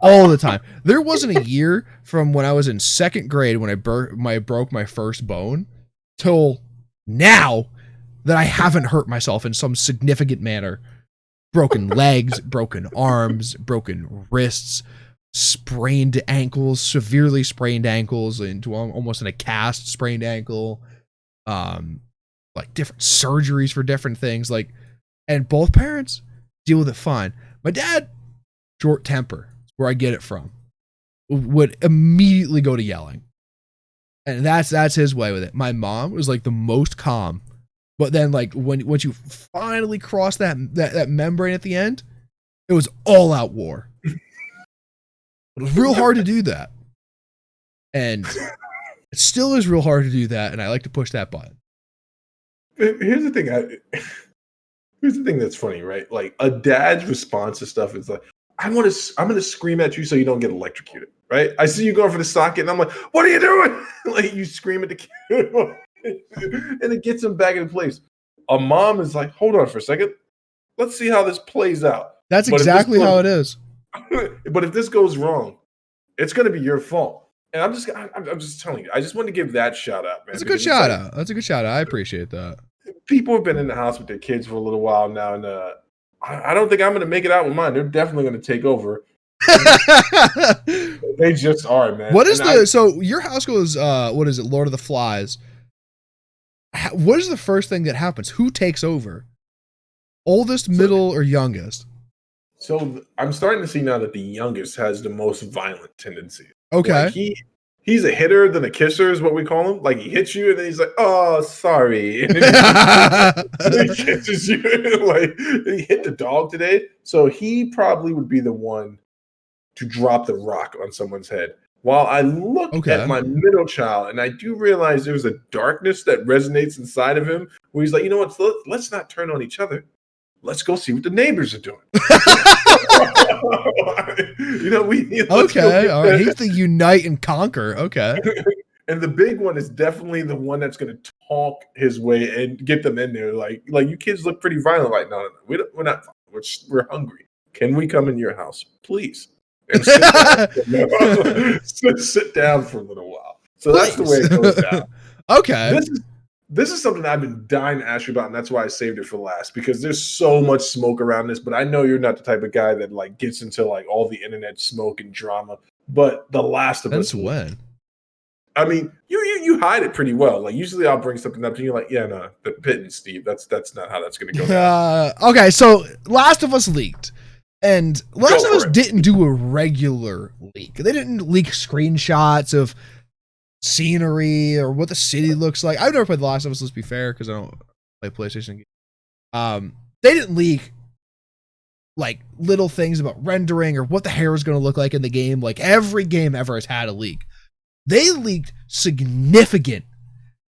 all the time. There wasn't a year from when I was in second grade when I broke my first bone till now that I haven't hurt myself in some significant manner. Broken legs, broken arms, broken wrists, sprained ankles, severely sprained ankles into almost in a cast sprained ankle. Like different surgeries for different things, like, and both parents deal with it fine. My dad, short temper, where I get it from, would immediately go to yelling, and that's his way with it. My mom was like the most calm, but then like once you finally cross that membrane at the end, it was all out war. It was real hard to do that, and it still is real hard to do that, and I like to push that button. Here's the thing. Here's the thing that's funny, right? Like a dad's response to stuff is like, I'm gonna scream at you so you don't get electrocuted, right? I see you going for the socket, and I'm like, what are you doing? Like you scream at the kid, and it gets him back in place. A mom is like, hold on for a second, let's see how this plays out. That's exactly how it is. But if this goes wrong, it's gonna be your fault. And I'm just telling you, I just wanted to give that shout out, man. That's a good shout out. That's a good shout out. I appreciate that. People have been in the house with their kids for a little while now, and I don't think I'm going to make it out with mine. They're definitely going to take over. They just are, man. What is so your house goes, what is it, Lord of the Flies. What is the first thing that happens? Who takes over? Oldest, middle, or youngest? So I'm starting to see now that the youngest has the most violent tendency. Okay. Like he's a hitter than a kisser is what we call him. Like he hits you and then he's like, oh, sorry. And then he kisses you. Like he hit the dog today. So he probably would be the one to drop the rock on someone's head. While I look at my middle child and I do realize there's a darkness that resonates inside of him where he's like, you know what, let's not turn on each other. Let's go see what the neighbors are doing. Okay. All right. He's the unite and conquer. Okay. And the big one is definitely the one that's going to talk his way and get them in there. Like you kids look pretty violent right now. We're not. We're hungry. Can we come in your house, please? And sit down for a little while. So that's the way it goes down. Okay. This is something I've been dying to ask you about, and that's why I saved it for last, because there's so much smoke around this, but I know you're not the type of guy that like gets into like all the internet smoke and drama. But The Last of Us. That's when. I mean, you hide it pretty well. Like usually I'll bring something up to you like, yeah, no, the pittance, Steve. That's not how that's gonna go down. Okay, so Last of Us leaked. And Last of Us didn't do a regular leak. They didn't leak screenshots of scenery or what the city looks like. I've never played The Last of Us, let's be fair, because I don't play PlayStation games. They didn't leak like little things about rendering or what the hair is going to look like in the game. Like every game ever has had a leak. They leaked significant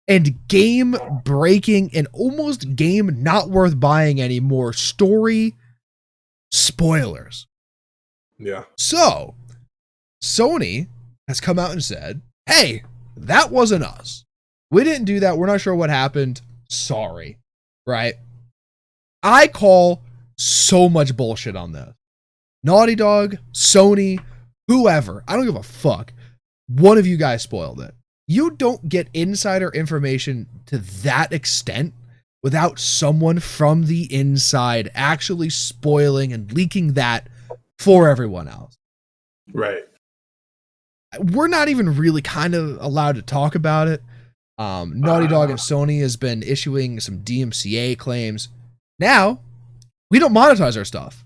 and game breaking and almost game not worth buying anymore story spoilers. Yeah. So Sony has come out and said, hey, that wasn't us. We didn't do that. We're not sure what happened. Sorry. Right? I call so much bullshit on this. Naughty Dog, Sony, whoever. I don't give a fuck. One of you guys spoiled it. You don't get insider information to that extent without someone from the inside actually spoiling and leaking that for everyone else. Right. We're not even really kind of allowed to talk about it. Naughty Dog and Sony has been issuing some DMCA claims. Now, we don't monetize our stuff,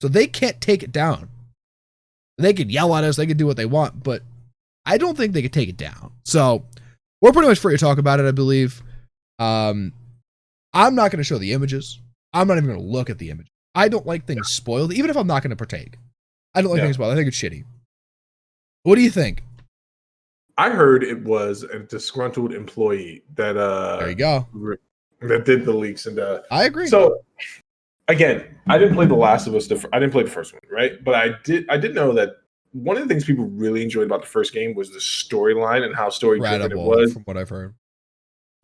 so they can't take it down. They could yell at us, they could do what they want, but I don't think they could take it down. So, we're pretty much free to talk about it, I believe. I'm not going to show the images. I'm not even going to look at the image. I don't like things spoiled, even if I'm not going to partake. I don't like things spoiled. I think it's shitty. What do you think? I heard it was a disgruntled employee that there you go. That did the leaks, and I agree. So again, I didn't play The Last of Us. I didn't play the first one, right? But I did know that one of the things people really enjoyed about the first game was the storyline and how story driven it was, from what I've heard.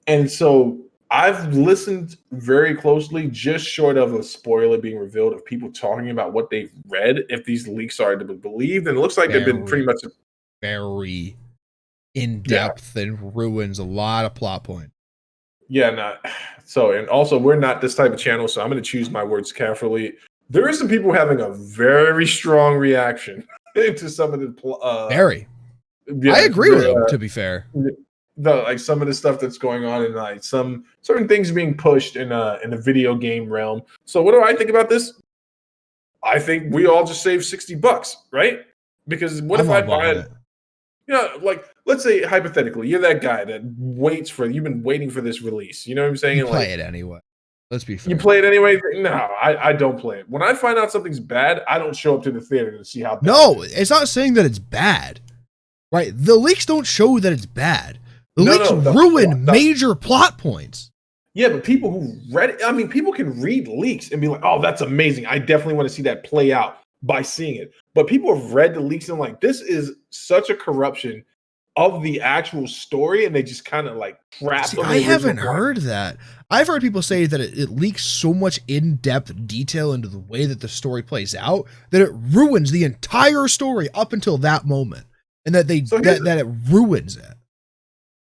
And so I've listened very closely, just short of a spoiler being revealed, of people talking about what they've read, if these leaks are to be believed. And it looks like they've been pretty much very in depth and ruins a lot of plot points. Yeah, so, and also we're not this type of channel, so I'm going to choose my words carefully. There are some people having a very strong reaction to some of the very. Yeah, I agree with them, to be fair. Like some of the stuff that's going on, and like some certain things being pushed in the video game realm. So what do I think about this? I think we all just save $60, right? Because what if I buy it? You know, like let's say hypothetically, you're that guy that you've been waiting for this release. You know what I'm saying? You play it anyway. Let's be fair. You play it anyway? No, I don't play it. When I find out something's bad, I don't show up to the theater to see how bad No, it's not saying that it's bad. Right? The leaks don't show that it's bad. The leaks ruin major plot points. Yeah, but people who read it, I mean, people can read leaks and be like, oh, that's amazing. I definitely want to see that play out by seeing it. But people have read the leaks and like, this is such a corruption of the actual story, and they just kind of like crap. I haven't heard that. I've heard people say that it leaks so much in-depth detail into the way that the story plays out that it ruins the entire story up until that moment, and that that it ruins it.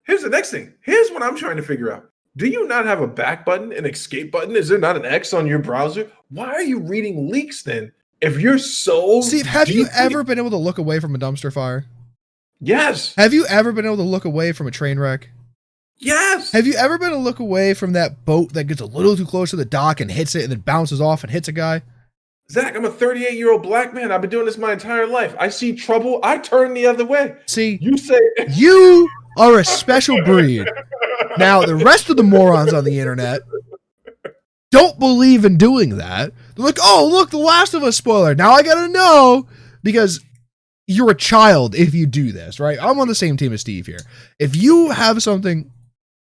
Here's the next thing. Here's what I'm trying to figure out. Do you not have a back button, an escape button? Is there not an X on your browser? Why are you reading leaks then? If you're so Steve, have you ever been able to look away from a dumpster fire? Yes. Have you ever been able to look away from a train wreck? Yes. Have you ever been able to look away from that boat that gets a little too close to the dock and hits it and then bounces off and hits a guy? Zach, I'm a 38-year-old black man. I've been doing this my entire life. I see trouble, I turn the other way. See, you say you are a special breed. Now, the rest of the morons on the internet don't believe in doing that. They're like, oh, look, The Last of Us spoiler. Now I gotta know, because you're a child if you do this, right? I'm on the same team as Steve here. If you have something,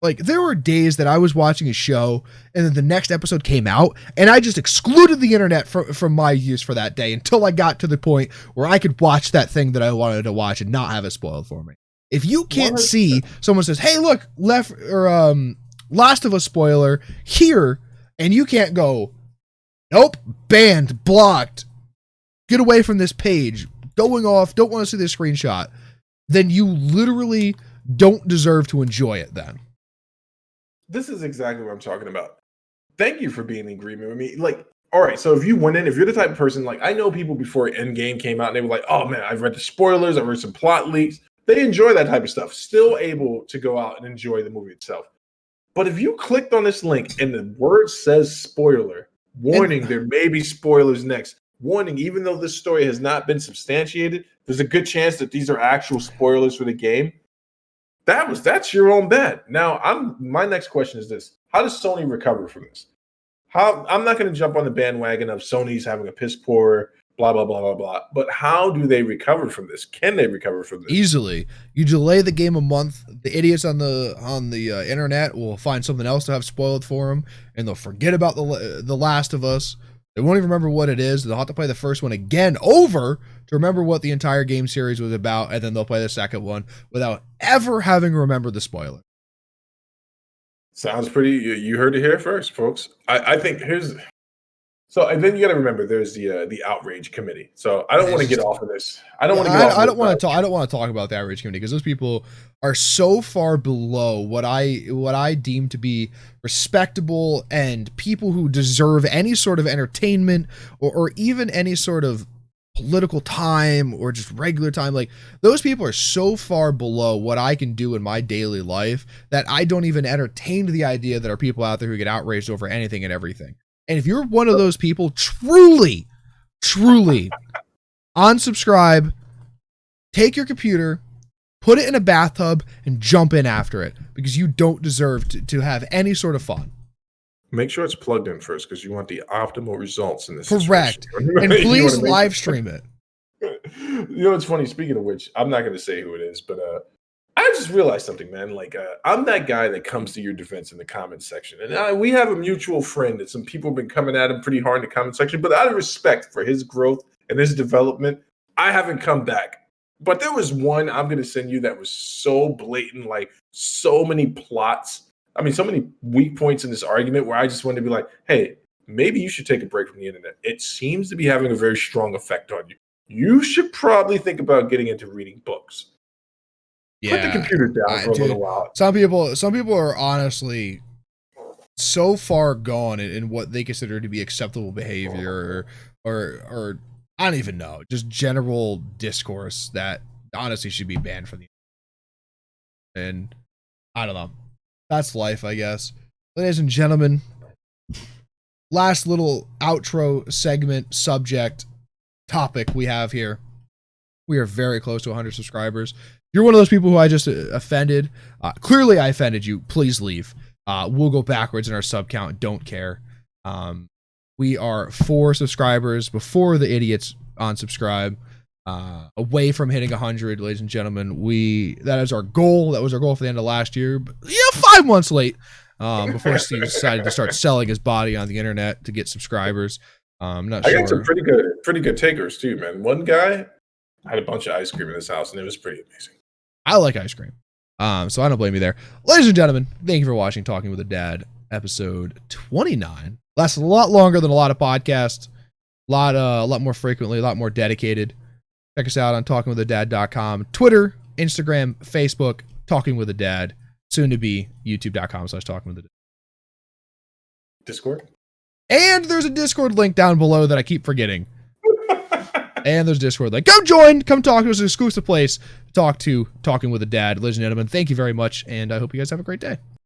like, there were days that I was watching a show and then the next episode came out and I just excluded the internet from my use for that day until I got to the point where I could watch that thing that I wanted to watch and not have it spoiled for me. If you can't see, someone says, hey, look, Last of Us spoiler here, and you can't go, nope, banned, blocked, get away from this page, going off, don't want to see this screenshot, then you literally don't deserve to enjoy it then. This is exactly what I'm talking about. Thank you for being in agreement with me. Like, all right, so if you went in, if you're the type of person, like, I know people before Endgame came out and they were like, oh man, I've read the spoilers, I've read some plot leaks. They enjoy that type of stuff, still able to go out and enjoy the movie itself. But if you clicked on this link and the word says spoiler, warning, there may be spoilers next. Warning, even though this story has not been substantiated, there's a good chance that these are actual spoilers for the game. That's your own bad. Now, my next question is this. How does Sony recover from this? I'm not going to jump on the bandwagon of Sony's having a piss poor, blah, blah, blah, blah, blah. But how do they recover from this? Can they recover from this? Easily. You delay the game a month. The idiots on the internet will find something else to have spoiled for them, and they'll forget about the Last of Us. They won't even remember what it is. They'll have to play the first one again over to remember what the entire game series was about, and then they'll play the second one without ever having remembered the spoiler. Sounds pretty. You heard it here first, folks. I think so, and then you got to remember there's the outrage committee. So I don't want to get off of this. I don't want to get off. I don't want to talk about the outrage committee because those people are so far below what I deem to be respectable and people who deserve any sort of entertainment or even any sort of political time or just regular time. Like, those people are so far below what I can do in my daily life that I don't even entertain the idea that there are people out there who get outraged over anything and everything. And if you're one of those people, truly unsubscribe, take your computer, put it in a bathtub, and jump in after it, because you don't deserve to have any sort of fun. Make sure it's plugged in first, because you want the optimal results in this. Correct. And please live stream it. You know, it's funny. Speaking of which, I'm not going to say who it is, but I just realized something, man. Like, I'm that guy that comes to your defense in the comments section. And we have a mutual friend that some people have been coming at him pretty hard in the comment section. But out of respect for his growth and his development, I haven't come back. But there was one I'm going to send you that was so blatant, like so many plots so many weak points in this argument where I just wanted to be like, hey, maybe you should take a break from the internet. It seems to be having a very strong effect on you. You should probably think about getting into reading books. Put the computer down for a little while. Some people are honestly so far gone in what they consider to be acceptable behavior or I don't even know, just general discourse that honestly should be banned from the internet. And I don't know. That's life, I guess. Ladies and gentlemen, last little outro segment subject topic we have here. We are very close to 100 subscribers. If you're one of those people who I just offended, clearly I offended you, please leave. We'll go backwards in our sub count. Don't care. We are 4 subscribers before the idiots unsubscribe. Away from hitting 100, ladies and gentlemen. That is our goal. That was our goal for the end of last year. But, 5 months late. Before Steve decided to start selling his body on the internet to get subscribers. I'm not sure. I got some pretty good takers too, man. One guy had a bunch of ice cream in his house, and it was pretty amazing. I like ice cream. So I don't blame you there. Ladies and gentlemen, thank you for watching Talking with a Dad, episode 29. Lasted a lot longer than a lot of podcasts. A lot more frequently, a lot more dedicated. Check us out on talkingwithadad.com, Twitter, Instagram, Facebook, Talking with a Dad, soon to be youtube.com/talkingwithadad. Discord? And there's a Discord link down below that I keep forgetting. And there's a Discord link. Come join. Come talk to us. It's an exclusive place to talk to Talking with a Dad. Ladies and gentlemen, thank you very much. And I hope you guys have a great day.